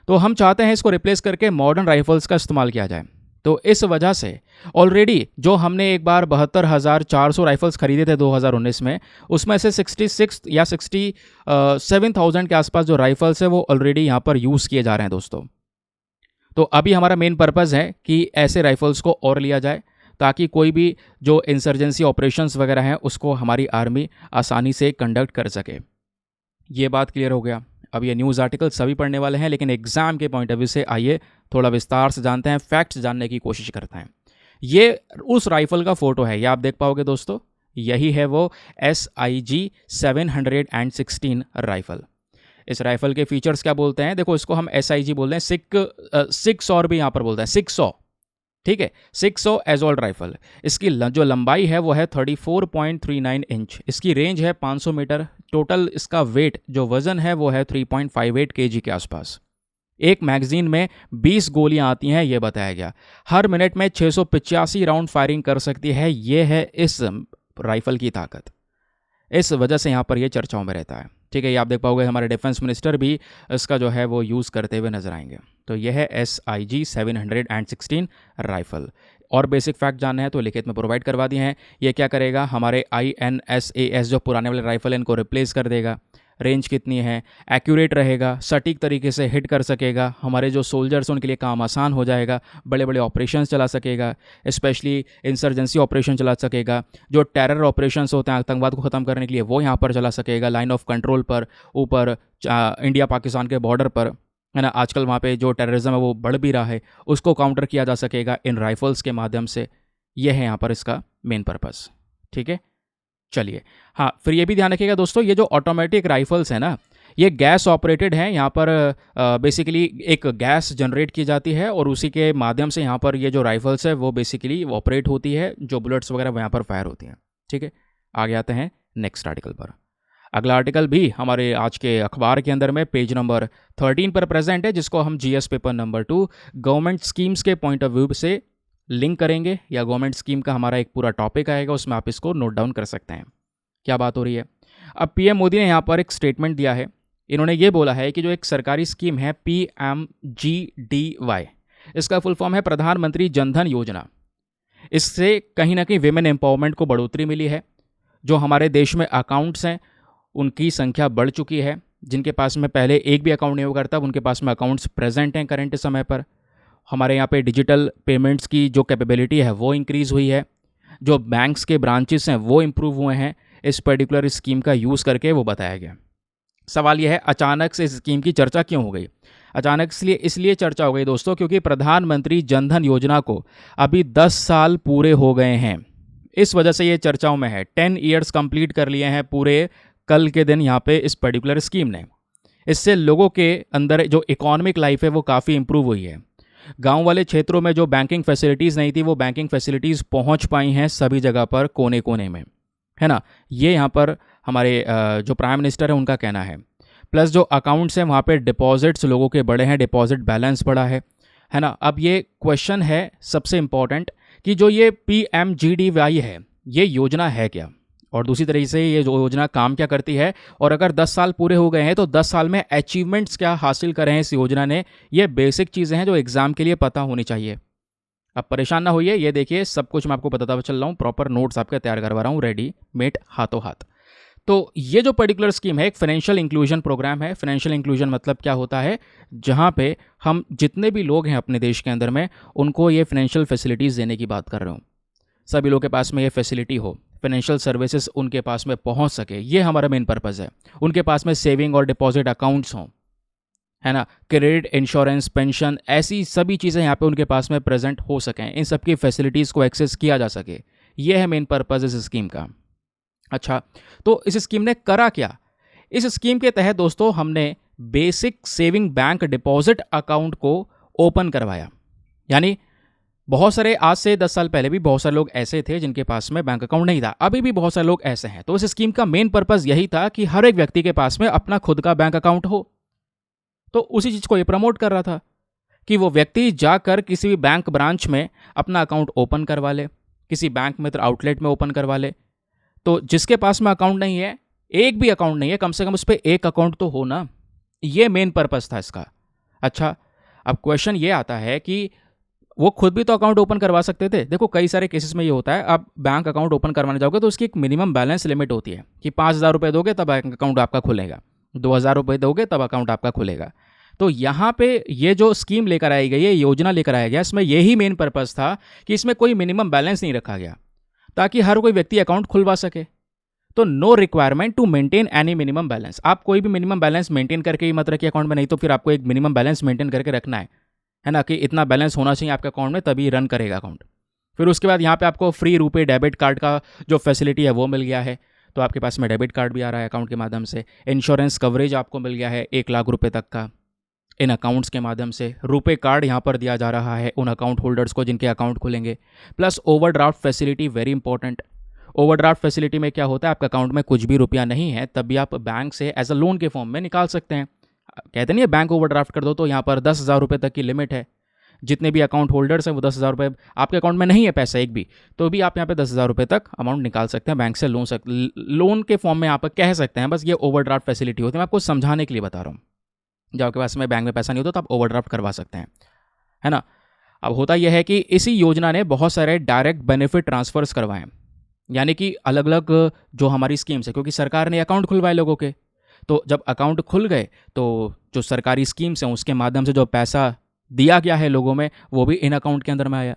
तो हम चाहते हैं इसको रिप्लेस करके मॉडर्न राइफल्स का इस्तेमाल किया जाए। तो इस वजह से ऑलरेडी जो हमने एक बार 72,400 राइफल्स खरीदे थे 2019 में, उसमें से 66 या 67,000 के आसपास जो राइफल्स है वो ऑलरेडी यहाँ पर यूज़ किए जा रहे हैं दोस्तों। तो अभी हमारा मेन पर्पज़ है कि ऐसे राइफल्स को और लिया जाए, ताकि कोई भी जो इंसर्जेंसी ऑपरेशंस वगैरह हैं उसको हमारी आर्मी आसानी से कंडक्ट कर सके। ये बात क्लियर हो गया। अब ये न्यूज़ आर्टिकल सभी पढ़ने वाले हैं, लेकिन एग्जाम के पॉइंट ऑफ व्यू से आइए थोड़ा विस्तार से जानते हैं, फैक्ट्स जानने की कोशिश करते हैं। ये उस राइफल का फोटो है, ये आप देख पाओगे दोस्तों, यही है वो SIG 716 राइफल। इस राइफल के फीचर्स क्या बोलते हैं, देखो इसको हम SIG बोलते हैं, सिक्स और भी यहाँ पर बोलते हैं 600, ठीक है। 600 एजोल्ट राइफल। इसकी जो लंबाई है वो है 34.39 इंच। इसकी रेंज है 500 मीटर। टोटल इसका वेट जो वज़न है वो है 3.58 kg के आसपास। एक मैगजीन में 20 गोलियां आती हैं, ये बताया गया। हर मिनट में 685 राउंड फायरिंग कर सकती है, ये है इस राइफल की ताकत। इस वजह से यहाँ पर ये चर्चाओं में रहता है, ठीक है। ये आप देख पाओगे हमारे डिफेंस मिनिस्टर भी इसका जो है वो यूज़ करते हुए नजर आएंगे। तो यह है SIG 716 राइफल। और बेसिक फैक्ट जानना है तो लिखित में प्रोवाइड करवा दिए हैं। ये क्या करेगा, हमारे INSAS जो पुराने वाले राइफल इनको रिप्लेस कर देगा। रेंज कितनी है, एक्यूरेट रहेगा, सटीक तरीके से हिट कर सकेगा। हमारे जो सोल्जर्स उनके लिए काम आसान हो जाएगा, बड़े बड़े ऑपरेशंस चला सकेगा, स्पेशली इंसर्जेंसी ऑपरेशन चला सकेगा। जो टेरर ऑपरेशंस होते हैं आतंकवाद को ख़त्म करने के लिए, वो यहाँ पर चला सकेगा। लाइन ऑफ कंट्रोल पर, ऊपर इंडिया पाकिस्तान के बॉर्डर पर, है ना, आजकल वहाँ पे जो टेररिज्म है वो बढ़ भी रहा है, उसको काउंटर किया जा सकेगा इन राइफल्स के माध्यम से। यह है यहाँ पर इसका मेन पर्पस, ठीक है। चलिए, हाँ, फिर ये भी ध्यान रखिएगा दोस्तों, ये जो ऑटोमेटिक राइफल्स हैं ना, ये गैस ऑपरेटेड हैं। यहाँ पर बेसिकली एक गैस जनरेट की जाती है और उसी के माध्यम से यहाँ पर ये जो राइफल्स है वो बेसिकली ऑपरेट होती है, जो बुलेट्स वगैरह यहाँ पर फायर होती हैं, ठीक है। आगे आते हैं नेक्स्ट आर्टिकल पर। अगला आर्टिकल भी हमारे आज के अखबार के अंदर में पेज नंबर 13 पर प्रेजेंट है, जिसको हम GS paper number 2 government schemes के पॉइंट ऑफ व्यू से लिंक करेंगे, या गवर्नमेंट स्कीम का हमारा एक पूरा टॉपिक आएगा, उसमें आप इसको नोट डाउन कर सकते हैं। क्या बात हो रही है, अब PM मोदी ने यहाँ पर एक स्टेटमेंट दिया है इन्होंने ये बोला है कि जो एक सरकारी स्कीम है PMGDY, इसका फुल फॉर्म है प्रधानमंत्री जनधन योजना। इससे कहीं ना कहीं विमेन एम्पावरमेंट को बढ़ोतरी मिली है। जो हमारे देश में अकाउंट्स हैं उनकी संख्या बढ़ चुकी है। जिनके पास में पहले एक भी अकाउंट नहीं हुआ करता, उनके पास में अकाउंट्स प्रेजेंट हैं करंट समय पर। हमारे यहाँ पे डिजिटल पेमेंट्स की जो कैपेबिलिटी है वो इंक्रीज़ हुई है। जो बैंक्स के ब्रांचेस हैं वो इम्प्रूव हुए हैं इस पर्टिकुलर स्कीम का यूज़ करके, वो बताया गया। सवाल यह है अचानक से इस स्कीम की चर्चा क्यों हो गई। अचानक इसलिए चर्चा हो गई दोस्तों, क्योंकि प्रधानमंत्री जनधन योजना को अभी 10 साल पूरे हो गए हैं। इस वजह से ये चर्चाओं में है। 10 ईयर्स कंप्लीट कर लिए हैं पूरे कल के दिन यहाँ पे इस पर्टिकुलर स्कीम ने। इससे लोगों के अंदर जो इकोनॉमिक लाइफ है वो काफ़ी इंप्रूव हुई है। गांव वाले क्षेत्रों में जो बैंकिंग फैसिलिटीज़ नहीं थी वो बैंकिंग फैसिलिटीज़ पहुंच पाई हैं सभी जगह पर, कोने कोने में, है ना। ये यहाँ पर हमारे जो प्राइम मिनिस्टर है उनका कहना है। प्लस जो अकाउंट्स हैं वहाँ पे डिपॉजिट्स लोगों के बढ़े हैं, डिपॉजिट बैलेंस बढ़ा है ना। अब ये क्वेश्चन है सबसे इम्पॉर्टेंट कि जो ये PMGDY है ये योजना है क्या, और दूसरी तरीके से ये जो योजना काम क्या करती है, और अगर 10 साल पूरे हो गए हैं तो 10 साल में अचीवमेंट्स क्या हासिल करे हैं इस योजना ने। ये बेसिक चीज़ें हैं जो एग्ज़ाम के लिए पता होनी चाहिए। अब परेशान ना होइए, ये देखिए सब कुछ मैं आपको बताता चल रहा हूँ, प्रॉपर नोट्स आपके तैयार करवा रहा हूँ, रेडी मेड हाथों हाथ। तो ये जो पर्टिकुलर स्कीम है एक फाइनेंशियल इंक्लूजन प्रोग्राम है। फाइनेंशियल इंक्लूजन मतलब क्या होता है, जहाँ पे हम जितने भी लोग हैं अपने देश के अंदर में उनको ये फाइनेंशियल फैसिलिटीज़ देने की बात कर रहे हूँ। सभी लोगों के पास में ये फैसिलिटी हो, फाइनेंशियल सर्विसेज उनके पास में पहुँच सके, ये हमारा मेन पर्पज़ है। उनके पास में सेविंग और डिपॉजिट अकाउंट्स हों, है ना, क्रेडिट, इंश्योरेंस, पेंशन, ऐसी सभी चीज़ें यहाँ पे उनके पास में प्रेजेंट हो सकें, इन सब की फैसिलिटीज़ को एक्सेस किया जा सके, ये है मेन पर्पज़ इस स्कीम का। अच्छा, तो इस स्कीम ने करा क्या। इस स्कीम के तहत दोस्तों हमने basic saving bank deposit account को ओपन करवाया। यानी बहुत सारे, आज से 10 साल पहले भी बहुत सारे लोग ऐसे थे जिनके पास में बैंक अकाउंट नहीं था, अभी भी बहुत सारे लोग ऐसे हैं। तो इस स्कीम का मेन पर्पज़ यही था कि हर एक व्यक्ति के पास में अपना खुद का बैंक अकाउंट हो। तो उसी चीज़ को ये प्रमोट कर रहा था कि वो व्यक्ति जाकर किसी भी बैंक ब्रांच में अपना अकाउंट ओपन करवा ले, किसी बैंक मित्र आउटलेट में ओपन करवा ले। तो जिसके पास में अकाउंट नहीं है, एक भी अकाउंट नहीं है, कम से कम उस पर एक अकाउंट तो हो ना। ये मेन पर्पस था इसका। अच्छा, अब क्वेश्चन ये आता है कि वो खुद भी तो अकाउंट ओपन करवा सकते थे। देखो कई सारे केसेस में ये होता है, आप बैंक अकाउंट ओपन करवाने जाओगे तो उसकी एक मिनिमम बैलेंस लिमिट होती है कि 5,000 रुपये दोगे तब बैंक अकाउंट आपका खुलेगा, 2,000 रुपये दोगे तब अकाउंट आपका खुलेगा। तो यहाँ पे ये जो स्कीम लेकर आई गई, ये योजना लेकर आया गया, इसमें यही मेन पर्पस था कि इसमें कोई मिनिमम बैलेंस नहीं रखा गया ताकि हर कोई व्यक्ति अकाउंट खुलवा सके। तो no requirement to maintain any minimum balance. आप कोई भी मिनिमम बैलेंस मेंटेन करके ही मत रखिए अकाउंट में, नहीं तो फिर आपको एक मिनिमम बैलेंस मेंटेन करके रखना है ना, कि इतना बैलेंस होना चाहिए आपके अकाउंट में तभी रन करेगा अकाउंट। फिर उसके बाद यहाँ पे आपको फ्री रुपए डेबिट कार्ड का जो फैसिलिटी है वो मिल गया है। तो आपके पास में डेबिट कार्ड भी आ रहा है अकाउंट के माध्यम से। इंश्योरेंस कवरेज आपको मिल गया है 1 लाख रुपए तक का इन अकाउंट्स के माध्यम से। रुपए कार्ड यहाँ पर दिया जा रहा है उन अकाउंट होल्डर्स को जिनके अकाउंट खुलेंगे। Plus overdraft facility, very important. Overdraft facility में क्या होता है, आपका अकाउंट में कुछ भी रुपया नहीं है तब भी आप बैंक से एज अ लोन के फॉर्म में निकाल सकते हैं। कहते नहीं है बैंक ओवरड्राफ्ट कर दो, तो यहाँ पर 10,000 रुपये तक की लिमिट है। जितने भी अकाउंट होल्डर्स हैं वो 10,000 रुपये, आपके अकाउंट में नहीं है पैसा एक भी, तो भी आप यहाँ पे 10,000 रुपये तक अमाउंट निकाल सकते हैं बैंक से, लोन के फॉर्म में आप कह सकते हैं। बस ये ओवरड्राफ्ट फैसिलिटी होती है, मैं आपको समझाने के लिए बता रहा हूँ। जब आपके पास में बैंक में पैसा नहीं होता तो आप ओवरड्राफ्ट करवा सकते हैं, है ना। अब होता यह है कि इसी योजना ने बहुत सारे डायरेक्ट बेनिफिट ट्रांसफर्स करवाए, यानी कि अलग अलग जो हमारी स्कीम्स है, क्योंकि सरकार ने अकाउंट खुलवाए लोगों के, तो जब अकाउंट खुल गए तो जो सरकारी स्कीम्स हैं उसके माध्यम से जो पैसा दिया गया है लोगों में वो भी इन अकाउंट के अंदर में आया।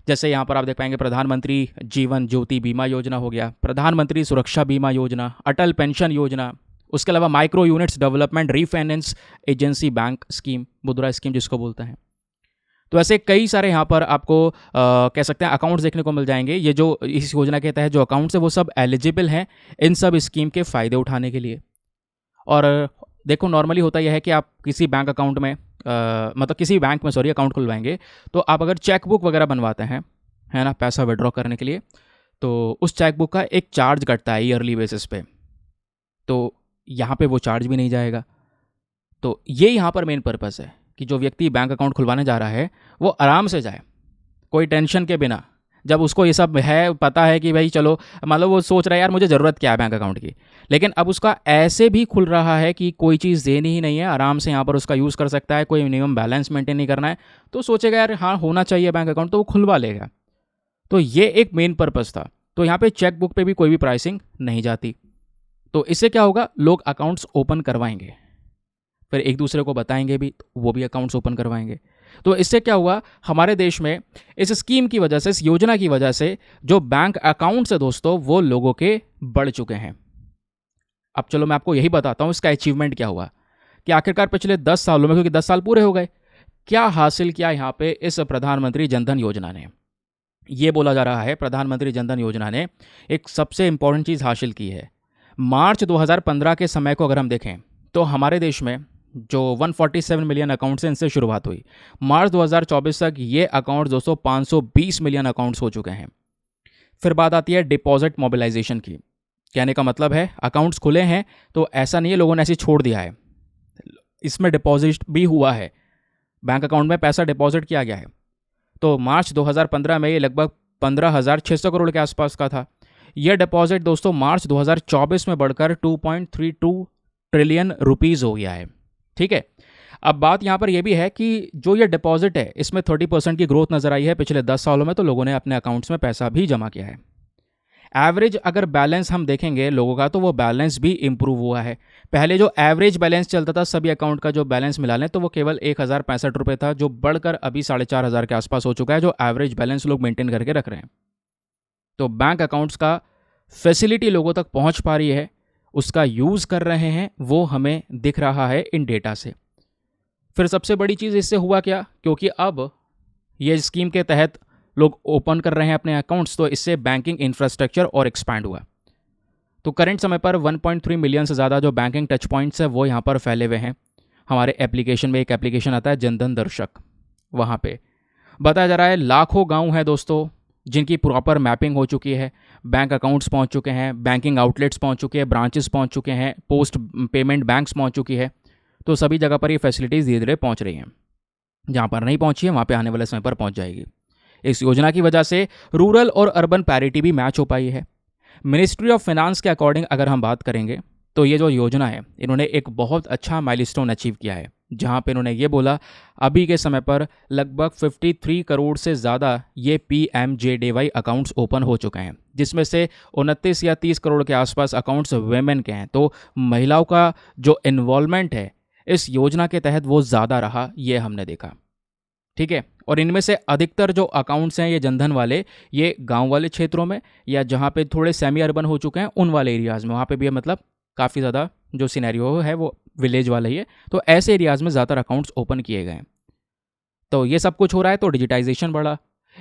जैसे यहाँ पर आप देख पाएंगे प्रधानमंत्री जीवन ज्योति बीमा योजना हो गया, प्रधानमंत्री सुरक्षा बीमा योजना, अटल पेंशन योजना, उसके अलावा micro units development refinance agency bank scheme, मुद्रा स्कीम जिसको बोलते हैं। तो ऐसे कई सारे यहाँ पर आपको कह सकते हैं अकाउंट्स देखने को मिल जाएंगे। ये जो इस योजना के तहत जो अकाउंट्स है वो सब एलिजिबल हैं इन सब स्कीम के फ़ायदे उठाने के लिए। और देखो नॉर्मली होता यह है कि आप किसी बैंक अकाउंट में मतलब किसी बैंक में अकाउंट खुलवाएंगे तो आप अगर चेक बुक वगैरह बनवाते हैं, है ना, पैसा विड्रॉ करने के लिए, तो उस चेक बुक का एक चार्ज कटता है ईयरली बेसिस पे, तो यहाँ पे वो चार्ज भी नहीं जाएगा। तो ये यहाँ पर मेन पर्पस है कि जो व्यक्ति बैंक अकाउंट खुलवाने जा रहा है वो आराम से जाए, कोई टेंशन के बिना, जब उसको ये सब है, पता है कि भाई चलो, मतलब वो सोच रहा है यार मुझे ज़रूरत क्या है बैंक अकाउंट की, लेकिन अब उसका ऐसे भी खुल रहा है कि कोई चीज़ देनी ही नहीं है, आराम से यहाँ पर उसका यूज़ कर सकता है, कोई मिनिमम बैलेंस मेंटेन नहीं करना है, तो सोचेगा यार हाँ होना चाहिए बैंक अकाउंट, तो वो खुलवा लेगा। तो ये एक मेन पर्पज़ था। तो यहाँ पे चेक बुक पे भी कोई भी प्राइसिंग नहीं जाती। तो इससे क्या होगा, लोग अकाउंट्स ओपन करवाएंगे, फिर एक दूसरे को बताएंगे भी, तो वो भी अकाउंट्स ओपन करवाएंगे। तो इससे क्या हुआ, हमारे देश में इस स्कीम की वजह से, इस योजना की वजह से जो बैंक अकाउंट्स है दोस्तों, वो लोगों के बढ़ चुके हैं। अब चलो मैं आपको यही बताता हूँ इसका अचीवमेंट क्या हुआ, कि आखिरकार पिछले 10 सालों में, क्योंकि 10 साल पूरे हो गए, क्या हासिल किया यहाँ पे इस प्रधानमंत्री जनधन योजना ने। ये बोला जा रहा है प्रधानमंत्री जनधन योजना ने एक सबसे इंपॉर्टेंट चीज़ हासिल की है। मार्च 2015 के समय को अगर हम देखें तो हमारे देश में जो 147 मिलियन अकाउंट से इनसे शुरुआत हुई, मार्च 2024 तक ये अकाउंट दोस्तों 520 मिलियन अकाउंट्स हो चुके हैं। फिर बात आती है डिपॉजिट मोबिलाइजेशन की। कहने का मतलब है अकाउंट्स खुले हैं तो ऐसा नहीं है लोगों ने ऐसे छोड़ दिया है, इसमें डिपॉजिट भी हुआ है, बैंक अकाउंट में पैसा डिपॉजिट किया गया है। तो मार्च 2015 में ये लगभग 15,600 करोड़ के आसपास का था। यह डिपॉजिट दोस्तों मार्च 2024 में बढ़कर 2.32 ट्रिलियन रुपीज़ हो गया है। ठीक है, अब बात यहाँ पर यह भी है कि जो ये डिपॉजिट है इसमें 30% की ग्रोथ नज़र आई है पिछले 10 सालों में, तो लोगों ने अपने अकाउंट्स में पैसा भी जमा किया है। एवरेज अगर बैलेंस हम देखेंगे लोगों का, तो वो बैलेंस भी इंप्रूव हुआ है। पहले जो एवरेज बैलेंस चलता था सभी अकाउंट का, जो बैलेंस मिला लें तो वो केवल 1,065 रुपये था, जो बढ़कर अभी 4,500 के आसपास हो चुका है, जो एवरेज बैलेंस लोग मेंटेन करके रख रहे हैं। तो बैंक अकाउंट्स का फैसिलिटी लोगों तक पहुंच पा रही है, उसका यूज़ कर रहे हैं, वो हमें दिख रहा है इन डेटा से। फिर सबसे बड़ी चीज़ इससे हुआ क्या, क्योंकि अब ये स्कीम के तहत लोग ओपन कर रहे हैं अपने अकाउंट्स, तो इससे बैंकिंग इंफ्रास्ट्रक्चर और एक्सपैंड हुआ। तो करंट समय पर 1.3 मिलियन से ज़्यादा जो बैंकिंग टच पॉइंट्स है वो यहाँ पर फैले हुए हैं। हमारे एप्लीकेशन में एक एप्लीकेशन आता है जनधन दर्शक, वहाँ पे बताया जा रहा है लाखों गांव हैं दोस्तों जिनकी प्रॉपर मैपिंग हो चुकी है, बैंक अकाउंट्स पहुँच चुके हैं, बैंकिंग आउटलेट्स पहुँच चुके हैं, ब्रांचेस पहुँच चुके हैं, पोस्ट पेमेंट बैंक्स पहुँच चुकी है। तो सभी जगह पर ये फैसिलिटीज़ धीरे धीरे पहुँच रही हैं। जहाँ पर नहीं पहुँची है वहाँ पे आने वाले समय पर पहुँच जाएगी। इस योजना की वजह से रूरल और अर्बन पैरिटी भी मैच हो पाई है। मिनिस्ट्री ऑफ फाइनेंस के अकॉर्डिंग अगर हम बात करेंगे तो ये जो योजना है इन्होंने एक बहुत अच्छा माइलस्टोन अचीव किया है, जहाँ पे इन्होंने ये बोला अभी के समय पर लगभग 53 करोड़ से ज़्यादा ये PMJDY अकाउंट्स ओपन हो चुके हैं, जिसमें से 29 या 30 करोड़ के आसपास अकाउंट्स वेमेन के हैं। तो महिलाओं का जो इन्वॉल्वमेंट है इस योजना के तहत वो ज़्यादा रहा, ये हमने देखा। ठीक है, और इनमें से अधिकतर जो अकाउंट्स हैं ये जनधन वाले, ये गांव वाले क्षेत्रों में या जहाँ पे थोड़े सेमी अर्बन हो चुके हैं उन वाले एरियाज़ में, वहाँ पे भी है, मतलब काफ़ी ज़्यादा जो सिनेरियो है वो विलेज वाला ही है, तो ऐसे एरियाज़ में ज़्यादातर अकाउंट्स ओपन किए गए हैं। तो ये सब कुछ हो रहा है तो डिजिटाइजेशन बढ़ा।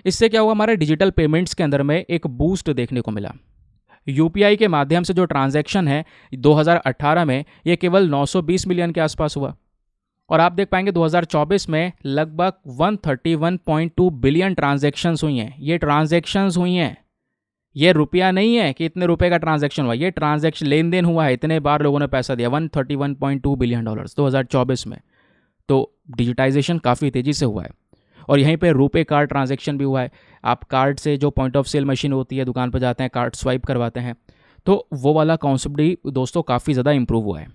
इससे क्या हुआ, हमारे डिजिटल पेमेंट्स के अंदर में एक बूस्ट देखने को मिला। UPI के माध्यम से जो ट्रांजैक्शन है 2018 में ये केवल 920 मिलियन के आसपास हुआ, और आप देख पाएंगे 2024 में लगभग 131.2 बिलियन ट्रांजैक्शंस हुई हैं। ये ट्रांजैक्शंस हुई हैं, ये रुपया नहीं है कि इतने रुपए का ट्रांजैक्शन हुआ, ये ट्रांजैक्शन लेन देन हुआ है, इतने बार लोगों ने पैसा दिया, 131.2 बिलियन डॉलर्स 2024 में। तो डिजिटाइजेशन काफ़ी तेज़ी से हुआ है। और यहीं पे रुपे कार्ड ट्रांजैक्शन भी हुआ है। आप कार्ड से जो पॉइंट ऑफ सेल मशीन होती है, दुकान पर जाते हैं, कार्ड स्वाइप करवाते हैं, तो वो वाला कॉन्सेप्ट भी दोस्तों काफ़ी ज़्यादा इंप्रूव हुआ है।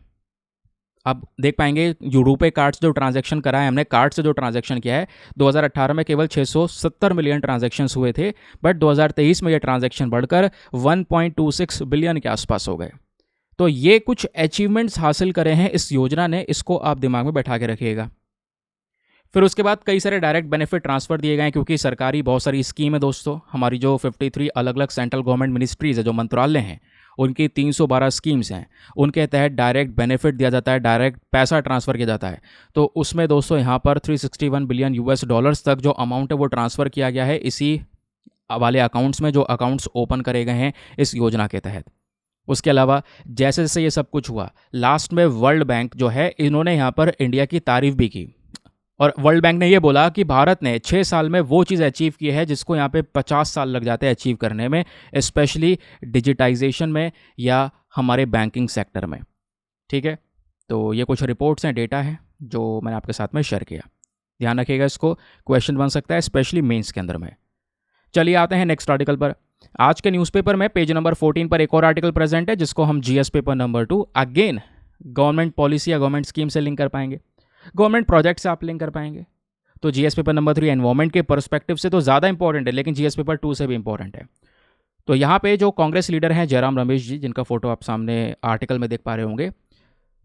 आप देख पाएंगे रुपे कार्ड से जो ट्रांजैक्शन करा है हमने, कार्ड से जो ट्रांजैक्शन किया है, 2018 में केवल 670 मिलियन ट्रांजैक्शंस हुए थे, बट 2023 में ये ट्रांजैक्शन बढ़कर 1.26 बिलियन के आसपास हो गए। तो ये कुछ अचीवमेंट्स हासिल करे हैं इस योजना ने, इसको आप दिमाग में बैठा के रखिएगा। फिर उसके बाद कई सारे डायरेक्ट बेनिफिट ट्रांसफर दिए गए हैं, क्योंकि सरकारी बहुत सारी स्कीम है दोस्तों। हमारी जो 53 अलग अलग सेंट्रल गवर्नमेंट मिनिस्ट्रीज़ है, जो मंत्रालय हैं, उनकी 312 स्कीम्स हैं, उनके तहत डायरेक्ट बेनिफिट दिया जाता है, डायरेक्ट पैसा ट्रांसफ़र किया जाता है। तो उसमें दोस्तों यहाँ पर 361 बिलियन US डॉलर्स तक जो अमाउंट है वो ट्रांसफ़र किया गया है इसी वाले अकाउंट्स में, जो अकाउंट्स ओपन करे गए हैं इस योजना के तहत। उसके अलावा जैसे जैसे ये सब कुछ हुआ, लास्ट में वर्ल्ड बैंक जो है इन्होंने यहाँ पर इंडिया की तारीफ भी की, और वर्ल्ड बैंक ने ये बोला कि भारत ने 6 साल में वो चीज़ अचीव की है जिसको यहाँ पे 50 साल लग जाते हैं अचीव करने में, स्पेशली डिजिटाइजेशन में या हमारे बैंकिंग सेक्टर में। ठीक है, तो ये कुछ रिपोर्ट्स हैं, डेटा है जो मैंने आपके साथ में शेयर किया। ध्यान रखिएगा, इसको क्वेश्चन बन सकता है स्पेशली मेंस के अंदर में। चलिए आते हैं नेक्स्ट आर्टिकल पर। आज के न्यूज़पेपर में पेज नंबर 14 पर एक और आर्टिकल प्रेजेंट है जिसको हम GS paper number 2 again government policy या गवर्नमेंट स्कीम से लिंक कर पाएंगे, गवर्नमेंट प्रोजेक्ट से आप लिंक कर पाएंगे। तो जीएस पेपर नंबर 3 एनवायरमेंट के पर्सपेक्टिव से तो ज़्यादा इंपॉर्टेंट है, लेकिन जीएस पेपर 2 से भी इंपॉर्टेंट है। तो यहाँ पे जो कांग्रेस लीडर हैं जयराम रमेश जी, जिनका फोटो आप सामने आर्टिकल में देख पा रहे होंगे,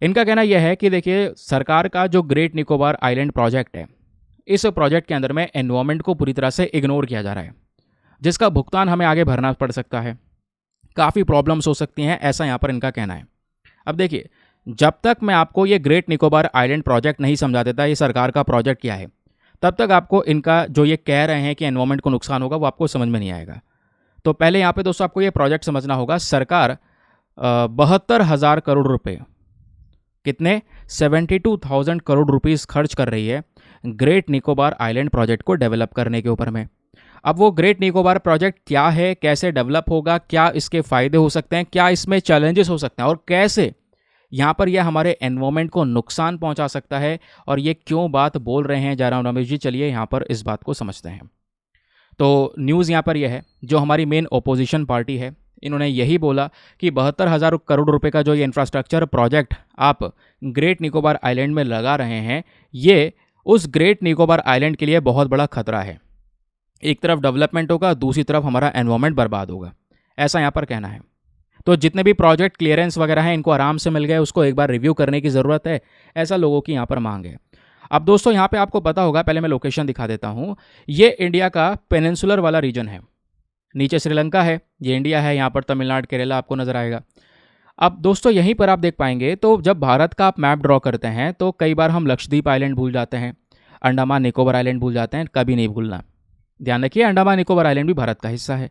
इनका कहना यह है कि देखिए सरकार का जो ग्रेट निकोबार आइलैंड प्रोजेक्ट है, इस प्रोजेक्ट के अंदर में एनवायरमेंट को पूरी तरह से इग्नोर किया जा रहा है, जिसका भुगतान हमें आगे भरना पड़ सकता है, काफ़ी प्रॉब्लम्स हो सकती हैं, ऐसा यहाँ पर इनका कहना है। अब देखिए, जब तक मैं आपको ये ग्रेट निकोबार आइलैंड प्रोजेक्ट नहीं समझा देता ये सरकार का प्रोजेक्ट क्या है, तब तक आपको इनका जो ये कह रहे हैं कि एनवायरमेंट को नुकसान होगा वो आपको समझ में नहीं आएगा। तो पहले यहाँ पे दोस्तों आपको ये प्रोजेक्ट समझना होगा। सरकार 72,000 करोड़ रुपए, कितने 72,000 करोड़ रुपीस खर्च कर रही है ग्रेट निकोबार आइलैंड प्रोजेक्ट को डेवलप करने के ऊपर में। अब वो ग्रेट निकोबार प्रोजेक्ट क्या है, कैसे डेवलप होगा, क्या इसके फ़ायदे हो सकते हैं, क्या इसमें चैलेंजेस हो सकते हैं और कैसे यहाँ पर यह हमारे एनवायरमेंट को नुकसान पहुँचा सकता है और ये क्यों बात बोल रहे हैं जयराम रमेश जी, चलिए यहाँ पर इस बात को समझते हैं। तो न्यूज़ यहाँ पर यह है, जो हमारी मेन ओपोजिशन पार्टी है इन्होंने यही बोला कि 72,000 करोड़ रुपए का जो ये इंफ्रास्ट्रक्चर प्रोजेक्ट आप ग्रेट निकोबार आइलैंड में लगा रहे हैं, ये उस ग्रेट निकोबार आइलैंड के लिए बहुत बड़ा खतरा है। एक तरफ डेवलपमेंट होगा, दूसरी तरफ हमारा एनवायरमेंट बर्बाद होगा, ऐसा यहाँ पर कहना है। तो जितने भी प्रोजेक्ट क्लियरेंस वगैरह हैं इनको आराम से मिल गए, उसको एक बार रिव्यू करने की ज़रूरत है, ऐसा लोगों की यहाँ पर मांग है। अब दोस्तों यहाँ पे आपको पता होगा, पहले मैं लोकेशन दिखा देता हूँ। ये इंडिया का पेनिनसुलर वाला रीजन है, नीचे श्रीलंका है, ये इंडिया है, यहाँ पर तमिलनाडु केरला आपको नज़र आएगा। अब दोस्तों यहीं पर आप देख पाएंगे, तो जब भारत का आप मैप ड्रॉ करते हैं तो कई बार हम लक्षद्वीप आइलैंड भूल जाते हैं, अंडमान निकोबार आइलैंड भूल जाते हैं, कभी नहीं भूलना, ध्यान रखिए अंडमान निकोबार आइलैंड भी भारत का हिस्सा है।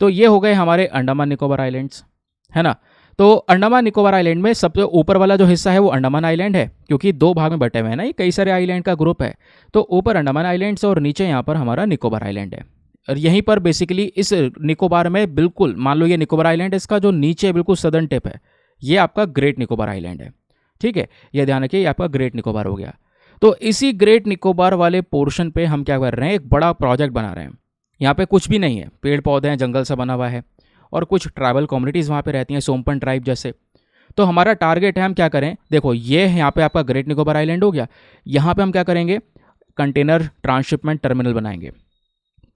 तो ये हो गए हमारे अंडमान निकोबार आइलैंड्स, है ना। तो अंडमान निकोबार आइलैंड में सबसे ऊपर वाला जो हिस्सा है वो अंडमान आइलैंड है, क्योंकि दो भाग में बटे हुए हैं ना, ये कई सारे आइलैंड का ग्रुप है। तो ऊपर अंडमान आइलैंड्स और नीचे यहाँ पर हमारा निकोबार आइलैंड है। और यहीं पर बेसिकली इस निकोबार में बिल्कुल मान लो ये निकोबार आइलैंड, इसका जो नीचे बिल्कुल सदर्न टिप है ये आपका ग्रेट निकोबार आइलैंड है, ठीक है। ये ध्यान रखिए, ये आपका ग्रेट निकोबार हो गया। तो इसी ग्रेट निकोबार वाले पोर्शन पे हम क्या कर रहे हैं, एक बड़ा प्रोजेक्ट बना रहे हैं। यहाँ पे कुछ भी नहीं है, पेड़ पौधे हैं, जंगल सा बना हुआ है और कुछ ट्राइबल कम्युनिटीज़ वहाँ पे रहती हैं, सोमपन ट्राइब जैसे। तो हमारा टारगेट है हम क्या करें, देखो ये यहाँ पे आपका ग्रेट निकोबार आइलैंड हो गया, यहाँ पे हम क्या करेंगे, कंटेनर ट्रांसशिपमेंट टर्मिनल बनाएंगे,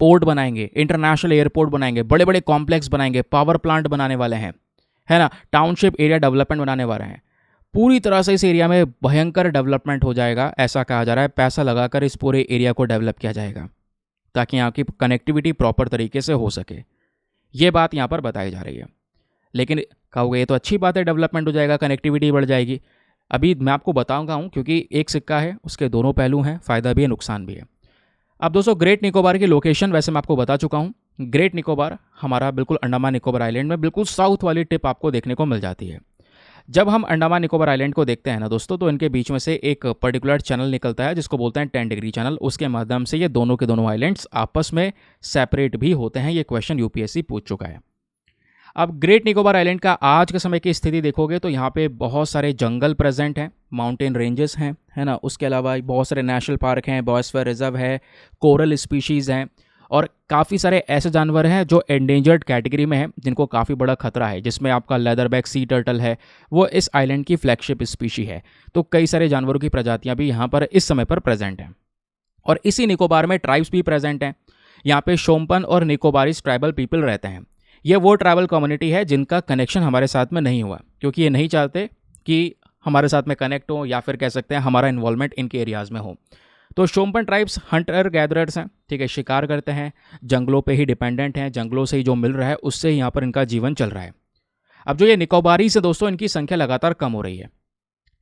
पोर्ट बनाएंगे, इंटरनेशनल एयरपोर्ट बनाएंगे, बड़े बड़े कॉम्प्लेक्स बनाएंगे, पावर प्लांट बनाने वाले हैं, है ना, टाउनशिप एरिया डेवलपमेंट बनाने वाले हैं। पूरी तरह से इस एरिया में भयंकर डेवलपमेंट हो जाएगा, ऐसा कहा जा रहा है। पैसा लगाकर इस पूरे एरिया को डेवलप किया जाएगा ताकि यहाँ की कनेक्टिविटी प्रॉपर तरीके से हो सके, ये बात यहाँ पर बताई जा रही है। लेकिन कहोगे ये तो अच्छी बात है, डेवलपमेंट हो जाएगा, कनेक्टिविटी बढ़ जाएगी। अभी मैं आपको बताऊंगा हूँ, क्योंकि एक सिक्का है, उसके दोनों पहलू हैं, फ़ायदा भी है नुकसान भी है। अब दोस्तों ग्रेट निकोबार की लोकेशन वैसे मैं आपको बता चुका हूँ। ग्रेट निकोबार हमारा बिल्कुल अंडमान निकोबार आइलैंड में बिल्कुल साउथ वाली टिप आपको देखने को मिल जाती है। जब हम अंडमान निकोबार आइलैंड को देखते हैं ना दोस्तों, तो इनके बीच में से एक पर्टिकुलर चैनल निकलता है जिसको बोलते हैं 10 डिग्री चैनल। उसके माध्यम से ये दोनों के दोनों आइलैंड्स आपस में सेपरेट भी होते हैं। ये क्वेश्चन यूपीएससी पूछ चुका है। अब ग्रेट निकोबार आइलैंड का आज के समय की स्थिति देखोगे तो यहाँ पे बहुत सारे जंगल प्रेजेंट हैं, माउंटेन रेंजेस हैं, है ना। उसके अलावा बहुत सारे नेशनल पार्क हैं, बायोस्फीयर रिजर्व है, कोरल स्पीशीज़ हैं और काफ़ी सारे ऐसे जानवर हैं जो एंडेंजर्ड कैटेगरी में हैं, जिनको काफ़ी बड़ा खतरा है, जिसमें आपका लेदरबैक सी टर्टल है, वो इस आइलैंड की फ्लैगशिप स्पीशी है। तो कई सारे जानवरों की प्रजातियाँ भी यहाँ पर इस समय पर प्रेजेंट हैं। और इसी निकोबार में ट्राइब्स भी प्रेजेंट हैं। यहाँ पे शोम्पन और निकोबारीज ट्राइबल पीपल रहते हैं। ये वो ट्राइबल कम्युनिटी है जिनका कनेक्शन हमारे साथ में नहीं हुआ, क्योंकि ये नहीं चाहते कि हमारे साथ में कनेक्ट हो, या फिर कह सकते हैं हमारा इन्वॉल्वमेंट इनके एरियाज़ में हो। तो शोम्पन ट्राइब्स हंटर गैदरर्स हैं, ठीक है, शिकार करते हैं, जंगलों पे ही डिपेंडेंट हैं, जंगलों से ही जो मिल रहा है उससे ही यहाँ पर इनका जीवन चल रहा है। अब जो ये निकोबारी से दोस्तों, इनकी संख्या लगातार कम हो रही है,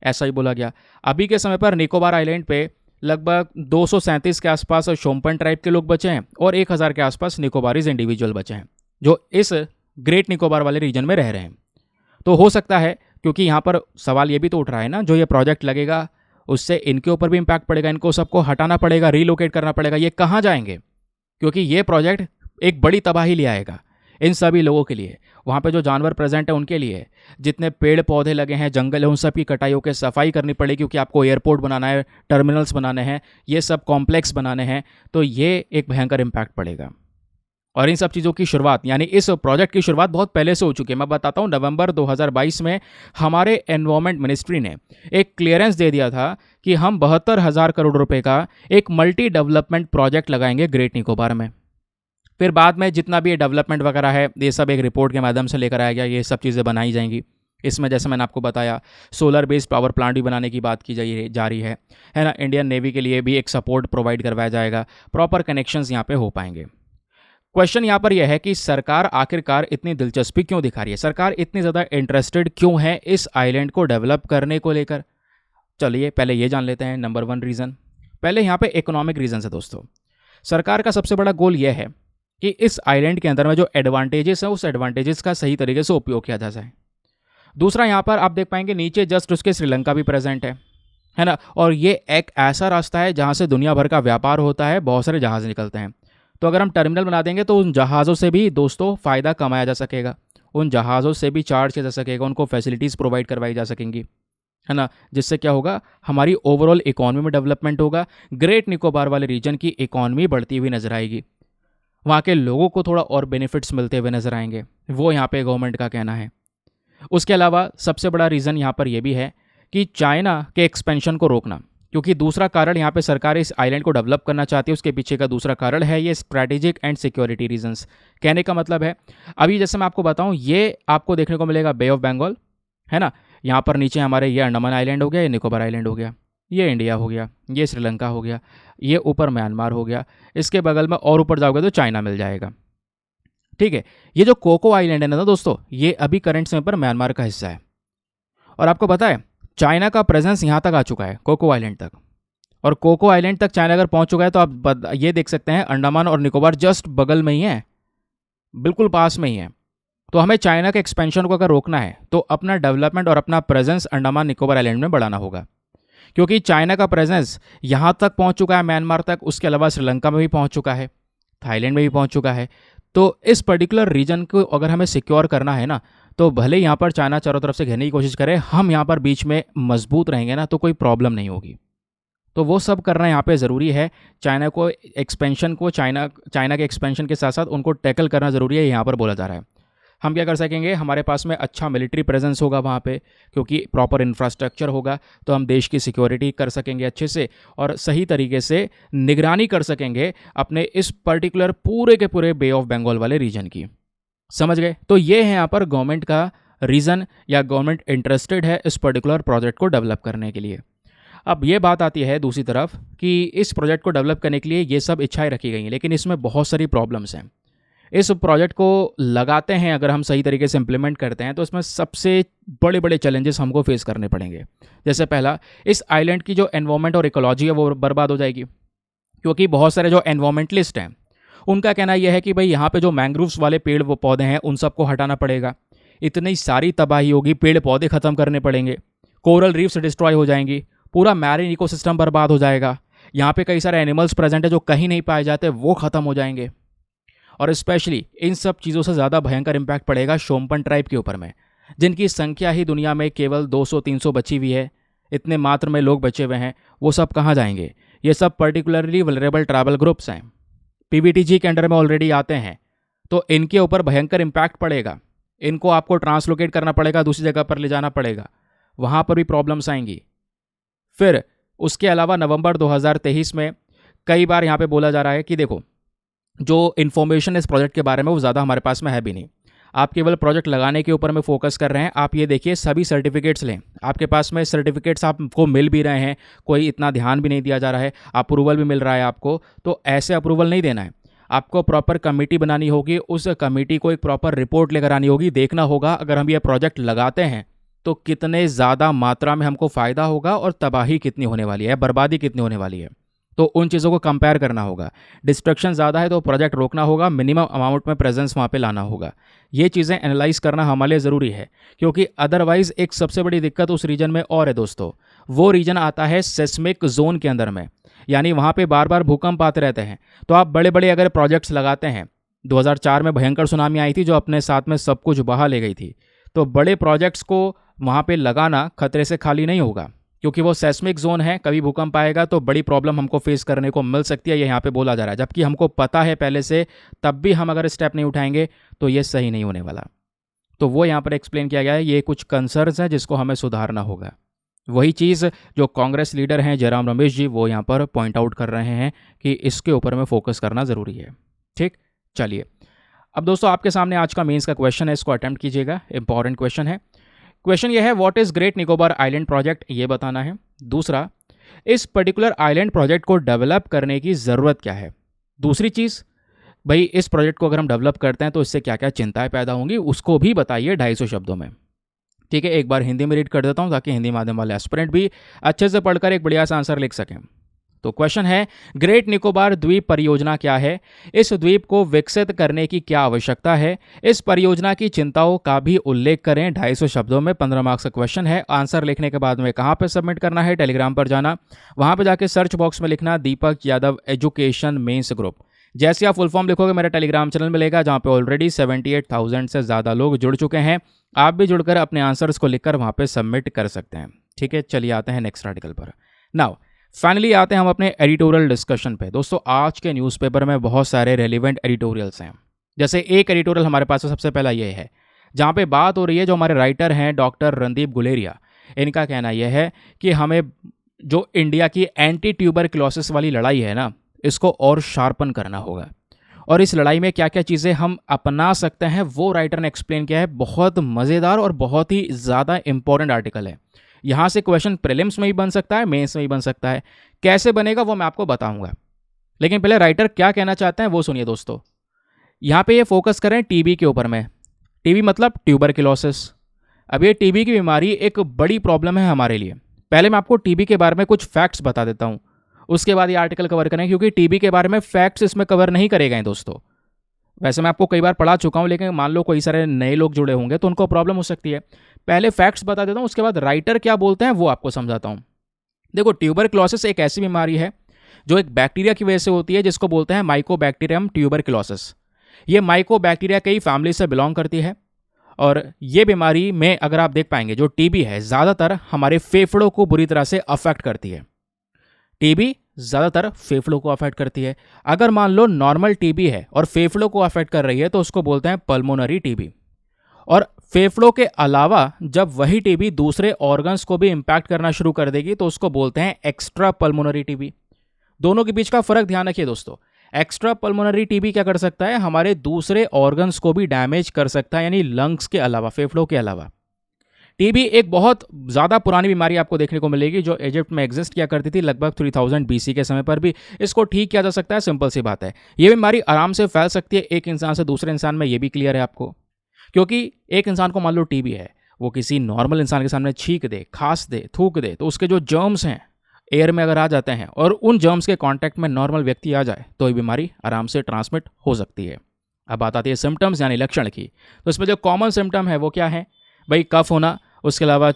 ऐसा ही बोला गया। अभी के समय पर निकोबार आइलैंड पे लगभग 237 के आसपास शोम्पन ट्राइब के लोग बचे हैं और 1000 के आसपास निकोबारीज इंडिविजुअल बचे हैं जो इस ग्रेट निकोबार वाले रीजन में रह रहे हैं। तो हो सकता है, क्योंकि यहाँ पर सवाल ये भी तो उठ रहा है ना, जो ये प्रोजेक्ट लगेगा उससे इनके ऊपर भी इम्पैक्ट पड़ेगा, इनको सबको हटाना पड़ेगा, रीलोकेट करना पड़ेगा। ये कहाँ जाएंगे, क्योंकि ये प्रोजेक्ट एक बड़ी तबाही ले आएगा इन सभी लोगों के लिए। वहाँ पे जो जानवर प्रेजेंट है उनके लिए, जितने पेड़ पौधे लगे हैं, जंगल है, उन सब की कटाई होकर सफाई करनी पड़ेगी, क्योंकि आपको एयरपोर्ट बनाना है, टर्मिनल्स बनाने हैं, ये सब कॉम्प्लेक्स बनाने हैं। तो ये एक भयंकर इम्पैक्ट पड़ेगा। और इन सब चीज़ों की शुरुआत यानी इस प्रोजेक्ट की शुरुआत बहुत पहले से हो चुकी है। मैं बताता हूँ, नवंबर 2022 में हमारे एनवायरमेंट मिनिस्ट्री ने एक क्लियरेंस दे दिया था कि हम 72,000 करोड़ रुपए का एक मल्टी डेवलपमेंट प्रोजेक्ट लगाएंगे ग्रेट निकोबार में। फिर बाद में जितना भी ये डेवलपमेंट वगैरह है, ये सब एक रिपोर्ट के माध्यम से लेकर आया गया, ये सब चीज़ें बनाई जाएंगी। इसमें जैसे मैंने आपको बताया, सोलर बेस्ड पावर प्लांट भी बनाने की बात की जा रही है ना। इंडियन नेवी के लिए भी एक सपोर्ट प्रोवाइड करवाया जाएगा, प्रॉपर कनेक्शंस यहाँ पे हो पाएंगे। क्वेश्चन यहाँ पर यह है कि सरकार आखिरकार इतनी दिलचस्पी क्यों दिखा रही है, सरकार इतनी ज़्यादा इंटरेस्टेड क्यों है इस आइलैंड को डेवलप करने को लेकर। चलिए पहले ये जान लेते हैं। नंबर 1 रीज़न, पहले यहाँ पे इकोनॉमिक रीज़न है दोस्तों। सरकार का सबसे बड़ा गोल यह है कि इस आइलैंड के अंदर में जो एडवांटेजेस है उस एडवांटेजेस का सही तरीके से उपयोग किया जा जाए। दूसरा, यहाँ पर आप देख पाएंगे नीचे जस्ट उसके श्रीलंका भी प्रेजेंट है ना। और ये एक ऐसा रास्ता है जहाँ से दुनिया भर का व्यापार होता है, बहुत सारे जहाज़ निकलते हैं। तो अगर हम टर्मिनल बना देंगे तो उन जहाज़ों से भी दोस्तों फ़ायदा कमाया जा सकेगा, उन जहाज़ों से भी चार्ज किया जा सकेगा, उनको फैसिलिटीज़ प्रोवाइड करवाई जा सकेंगी, है ना। जिससे क्या होगा, हमारी ओवरऑल इकॉनमी में डेवलपमेंट होगा। ग्रेट निकोबार वाले रीजन की इकॉनमी बढ़ती हुई नजर आएगी, वहाँ के लोगों को थोड़ा और बेनिफिट्स मिलते हुए नजर आएंगे, वो यहाँ पे गवर्नमेंट का कहना है। उसके अलावा सबसे बड़ा रीज़न यहाँ पर यह भी है कि चाइना के एक्सपेंशन को रोकना, क्योंकि दूसरा कारण यहाँ पे सरकार इस आइलैंड को डेवलप करना चाहती है, उसके पीछे का दूसरा कारण है ये स्ट्रैटेजिक एंड सिक्योरिटी रीजंस। कहने का मतलब है, अभी जैसे मैं आपको बताऊँ, ये आपको देखने को मिलेगा बे ऑफ बंगाल, है ना। यहाँ पर नीचे हमारे ये अंडमान आइलैंड हो गया, ये निकोबार आइलैंड हो गया, ये इंडिया हो गया, ये श्रीलंका हो गया, ये ऊपर म्यांमार हो गया, इसके बगल में और ऊपर जाओगे तो चाइना मिल जाएगा, ठीक है। ये जो कोको आइलैंड है ना दोस्तों, ये अभी करंट समय पर म्यांमार का हिस्सा है। और आपको पता है चाइना का प्रेजेंस यहाँ तक आ चुका है, कोको आइलैंड तक। और कोको आइलैंड तक चाइना अगर पहुंच चुका है तो आप ये देख सकते हैं अंडमान और निकोबार जस्ट बगल में ही है, बिल्कुल पास में ही है। तो हमें चाइना के एक्सपेंशन को अगर रोकना है तो अपना डेवलपमेंट और अपना प्रेजेंस अंडमान निकोबार आइलैंड में बढ़ाना होगा, क्योंकि चाइना का प्रेजेंस यहाँ तक पहुँच चुका है, म्यांमार तक, उसके अलावा श्रीलंका में भी पहुँच चुका है, थाईलैंड में भी पहुँच चुका है। तो इस पर्टिकुलर रीजन को अगर हमें सिक्योर करना है ना, तो भले यहाँ पर चाइना चारों तरफ से घेरने की कोशिश करे, हम यहाँ पर बीच में मजबूत रहेंगे ना तो कोई प्रॉब्लम नहीं होगी। तो वो सब करना यहाँ पे ज़रूरी है। चाइना को एक्सपेंशन को चाइना के एक्सपेंशन के साथ साथ उनको टैकल करना ज़रूरी है, यहाँ पर बोला जा रहा है। हम क्या कर सकेंगे, हमारे पास में अच्छा मिलिट्री प्रेजेंस होगा वहाँ पे, क्योंकि प्रॉपर इंफ्रास्ट्रक्चर होगा, तो हम देश की सिक्योरिटी कर सकेंगे अच्छे से और सही तरीके से निगरानी कर सकेंगे अपने इस पर्टिकुलर पूरे के पूरे बे ऑफ बंगाल वाले रीजन की। समझ गए। तो ये है यहाँ पर गवर्नमेंट का रीज़न, या गवर्नमेंट इंटरेस्टेड है इस पर्टिकुलर प्रोजेक्ट को डेवलप करने के लिए। अब ये बात आती है दूसरी तरफ कि इस प्रोजेक्ट को डेवलप करने के लिए ये सब इच्छाएं रखी गई हैं, लेकिन इसमें बहुत सारी प्रॉब्लम्स हैं। इस प्रोजेक्ट को लगाते हैं अगर हम सही तरीके से इम्प्लीमेंट करते हैं तो इसमें सबसे बड़े बड़े चैलेंजेस हमको फेस करने पड़ेंगे। जैसे पहला, इस आइलैंड की जो एनवायरनमेंट और इकोलॉजी है वो बर्बाद हो जाएगी, क्योंकि बहुत सारे जो एनवायरमेंटलिस्ट हैं उनका कहना यह है कि भाई यहाँ पे जो मैंग्रोव्स वाले पेड़ वो पौधे हैं उन सबको हटाना पड़ेगा, इतनी सारी तबाही होगी, पेड़ पौधे ख़त्म करने पड़ेंगे, कोरल रीफ्स डिस्ट्रॉय हो जाएंगी, पूरा मैरीन इकोसिस्टम बर्बाद हो जाएगा, यहाँ पे कई सारे एनिमल्स प्रेजेंट है जो कहीं नहीं पाए जाते, वो ख़त्म हो जाएंगे। और स्पेशली इन सब चीज़ों से ज़्यादा भयंकर इम्पैक्ट पड़ेगा शोम्पन ट्राइब के ऊपर में, जिनकी संख्या ही दुनिया में केवल 200-300 बची हुई है, इतने मात्र में लोग बचे हुए हैं। वो सब कहाँ जाएंगे? ये सब पर्टिकुलरली वल्नरेबल ट्राइबल ग्रुप्स हैं, पीवीटीजी के अंडर में ऑलरेडी आते हैं, तो इनके ऊपर भयंकर इम्पैक्ट पड़ेगा। इनको आपको ट्रांसलोकेट करना पड़ेगा, दूसरी जगह पर ले जाना पड़ेगा, वहाँ पर भी प्रॉब्लम्स आएंगी। फिर उसके अलावा नवंबर 2023 में कई बार यहाँ पे बोला जा रहा है कि देखो, जो इन्फॉर्मेशन इस प्रोजेक्ट के बारे में वो ज़्यादा हमारे पास में है भी नहीं, आप केवल प्रोजेक्ट लगाने के ऊपर में फोकस कर रहे हैं। आप ये देखिए सभी सर्टिफिकेट्स लें, आपके पास में सर्टिफिकेट्स आपको मिल भी रहे हैं, कोई इतना ध्यान भी नहीं दिया जा रहा है, अप्रूवल भी मिल रहा है आपको, तो ऐसे अप्रूवल नहीं देना है। आपको प्रॉपर कमेटी बनानी होगी, उस कमेटी को एक प्रॉपर रिपोर्ट लेकर आनी होगी, देखना होगा अगर हम ये प्रोजेक्ट लगाते हैं तो कितने ज़्यादा मात्रा में हमको फ़ायदा होगा और तबाही कितनी होने वाली है, बर्बादी कितनी होने वाली है, तो उन चीज़ों को कंपेयर करना होगा। डिस्ट्रक्शन ज़्यादा है तो प्रोजेक्ट रोकना होगा, मिनिमम अमाउंट में प्रेजेंस वहाँ पे लाना होगा। ये चीज़ें एनालाइज करना हमारे लिए ज़रूरी है, क्योंकि अदरवाइज़ एक सबसे बड़ी दिक्कत उस रीजन में और है दोस्तों, वो रीजन आता है सेस्मिक जोन के अंदर में, यानी वहाँ पे बार बार भूकंप आते रहते हैं। तो आप बड़े बड़े अगर प्रोजेक्ट्स लगाते हैं, 2004 में भयंकर सुनामी आई थी जो अपने साथ में सब कुछ बहा ले गई थी, तो बड़े प्रोजेक्ट्स को वहाँ पे लगाना खतरे से खाली नहीं होगा, क्योंकि वो सेस्मिक जोन है, कभी भूकंप आएगा तो बड़ी प्रॉब्लम हमको फेस करने को मिल सकती है, ये यहाँ पे बोला जा रहा है। जबकि हमको पता है पहले से, तब भी हम अगर स्टेप नहीं उठाएंगे तो ये सही नहीं होने वाला। तो वो यहाँ पर एक्सप्लेन किया गया है, ये कुछ कंसर्न्स हैं जिसको हमें सुधारना होगा। वही चीज़ जो कांग्रेस लीडर हैं जयराम रमेश जी, वो यहाँ पर पॉइंट आउट कर रहे हैं कि इसके ऊपर में फोकस करना ज़रूरी है। ठीक, चलिए अब दोस्तों आपके सामने आज का मेंस का क्वेश्चन है, इसको अटेम्प्ट कीजिएगा। इंपॉर्टेंट क्वेश्चन है। क्वेश्चन ये है, what is great Nicobar island project, ये बताना है। दूसरा, इस पर्टिकुलर आइलैंड प्रोजेक्ट को डेवलप करने की ज़रूरत क्या है। दूसरी चीज़, भाई इस प्रोजेक्ट को अगर हम डेवलप करते हैं तो इससे क्या क्या चिंताएं पैदा होंगी, उसको भी बताइए 250 शब्दों में। ठीक है, एक बार हिंदी में रीड कर देता हूँ ताकि हिंदी माध्यम वाले एस्पिरेंट भी अच्छे से पढ़कर एक बढ़िया सा आंसर लिख सकें। तो क्वेश्चन है, ग्रेट निकोबार द्वीप परियोजना क्या है, इस द्वीप को विकसित करने की क्या आवश्यकता है, इस परियोजना की चिंताओं का भी उल्लेख करें। 250 शब्दों में 15 मार्क्स का क्वेश्चन है। आंसर लिखने के बाद में कहाँ पर सबमिट करना है, टेलीग्राम पर जाना, वहाँ पर जाके सर्च बॉक्स में लिखना दीपक यादव एजुकेशन मेंस ग्रुप। जैसे आप फुल फॉर्म लिखोगे मेरा टेलीग्राम चैनल मिलेगा, जहाँ पे ऑलरेडी 78,000 से ज़्यादा लोग जुड़ चुके हैं। आप भी जुड़कर अपने आंसर्स को लिखकर वहाँ पे सबमिट कर सकते हैं। ठीक है, चलिए आते हैं नेक्स्ट आर्टिकल पर। नाउ फाइनली आते हैं हम अपने एडिटोरियल डिस्कशन पे। दोस्तों आज के न्यूज़पेपर में बहुत सारे रेलिवेंट एडिटोरियल्स हैं। जैसे एक एडिटोरियल हमारे पास सबसे पहला ये है, जहाँ पे बात हो रही है, जो हमारे राइटर हैं डॉक्टर रणदीप गुलेरिया, इनका कहना यह है कि हमें जो इंडिया की एंटी ट्यूबरक्लोसिस वाली लड़ाई है ना, इसको और शार्पन करना होगा। और इस लड़ाई में क्या क्या चीज़ें हम अपना सकते हैं वो राइटर ने एक्सप्लेन किया है। बहुत मज़ेदार और बहुत ही ज़्यादा इंपॉर्टेंट आर्टिकल है। यहाँ से क्वेश्चन प्रीलिम्स में भी बन सकता है, मेंस में भी बन सकता है। कैसे बनेगा वो मैं आपको बताऊंगा, लेकिन पहले राइटर क्या कहना चाहते हैं वो सुनिए दोस्तों। यहाँ पे ये फोकस करें टीबी के ऊपर में। टीबी मतलब ट्यूबरक्लोसिस। अब ये टीबी की बीमारी एक बड़ी प्रॉब्लम है हमारे लिए। पहले मैं आपको टीबी के बारे में कुछ फैक्ट्स बता देता हूँ, उसके बाद ये आर्टिकल कवर करें, क्योंकि टीबी के बारे में फैक्ट्स इसमें कवर नहीं करे गए दोस्तों। वैसे मैं आपको कई बार पढ़ा चुका हूँ, लेकिन मान लो कोई सारे नए लोग जुड़े होंगे तो उनको प्रॉब्लम हो सकती है। पहले फैक्ट्स बता देता हूँ, उसके बाद राइटर क्या बोलते हैं वो आपको समझाता हूँ। देखो, ट्यूबरक्लोसिस एक ऐसी बीमारी है जो एक बैक्टीरिया की वजह से होती है, जिसको बोलते हैं माइकोबैक्टीरियम ट्यूबरक्लोसिस। ये माइकोबैक्टीरिया कई फैमिली से बिलोंग करती है। और ये बीमारी में अगर आप देख पाएंगे, जो टीबी है ज़्यादातर हमारे फेफड़ों को बुरी तरह से अफेक्ट करती है। टीबी ज़्यादातर फेफड़ों को अफेक्ट करती है। अगर मान लो नॉर्मल टीबी है और फेफड़ों को अफेक्ट कर रही है तो उसको बोलते हैं पल्मोनरी टीबी। और फेफड़ों के अलावा जब वही टीबी दूसरे ऑर्गन्स को भी इंपैक्ट करना शुरू कर देगी तो उसको बोलते हैं एक्स्ट्रा पल्मोनरी टीबी। दोनों के बीच का फर्क ध्यान रखिए दोस्तों। एक्स्ट्रा पल्मोनरी टीबी क्या कर सकता है, हमारे दूसरे ऑर्गन्स को भी डैमेज कर सकता है, यानी लंग्स के अलावा, फेफड़ों के अलावा। टीबी एक बहुत ज़्यादा पुरानी बीमारी आपको देखने को मिलेगी, जो इजिप्ट में एग्जिस्ट किया करती थी लगभग 3000 BC के समय पर भी। इसको ठीक किया जा सकता है, सिंपल सी बात है। ये बीमारी आराम से फैल सकती है एक इंसान से दूसरे इंसान में, ये भी क्लियर है आपको। क्योंकि एक इंसान को मान लो टीबी है, वो किसी नॉर्मल इंसान के सामने छींक दे, खांस दे, थूक दे, तो उसके जो जर्म्स हैं एयर में अगर आ जाते हैं और उन जर्म्स के कांटेक्ट में नॉर्मल व्यक्ति आ जाए तो ये बीमारी आराम से ट्रांसमिट हो सकती है। अब बात आती है सिम्टम्स यानी लक्षण की। तो इसमें जो कॉमन सिम्टम है वो क्या है भाई, कफ होना, उसके अलावा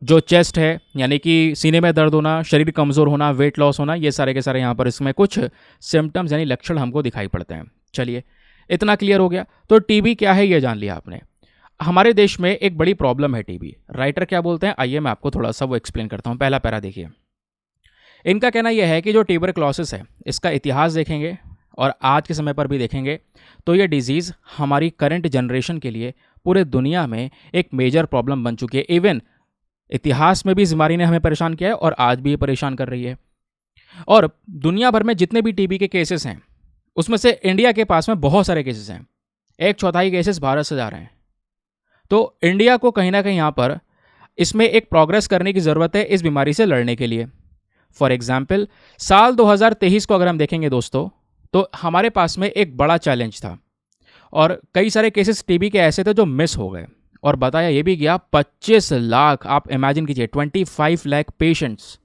जो चेस्ट है यानी कि सीने में दर्द होना, शरीर कमज़ोर होना, वेट लॉस होना, ये सारे के सारे यहाँ पर इसमें कुछ सिम्टम्स यानी लक्षण हमको दिखाई पड़ते हैं। चलिए इतना क्लियर हो गया। तो टीबी क्या है ये जान लिया आपने। हमारे देश में एक बड़ी प्रॉब्लम है टीबी। राइटर क्या बोलते हैं आइए मैं आपको थोड़ा सा वो एक्सप्लेन करता हूँ। पहला पैरा देखिए। इनका कहना यह है कि जो ट्यूबरक्लोसिस है इसका इतिहास देखेंगे और आज के समय पर भी देखेंगे तो ये डिजीज़ हमारी करंट जनरेशन के लिए पूरे दुनिया में एक मेजर प्रॉब्लम बन चुकी है। इवन इतिहास में भी इस बीमारी ने हमें परेशान किया है और आज भी ये परेशान कर रही है। और दुनिया भर में जितने भी टीबी के केसेस हैं उसमें से इंडिया के पास में बहुत सारे केसेस हैं। 1/4 केसेस भारत से जा रहे हैं। तो इंडिया को कहीं ना कहीं यहाँ पर इसमें एक प्रोग्रेस करने की ज़रूरत है इस बीमारी से लड़ने के लिए। फॉर एग्जाम्पल साल 2023 को अगर हम देखेंगे दोस्तों तो हमारे पास में एक बड़ा चैलेंज था और कई सारे केसेस टीबी के ऐसे थे जो मिस हो गए। और बताया ये भी गया 25 लाख, आप इमेजिन कीजिए 25 लाख पेशेंट्स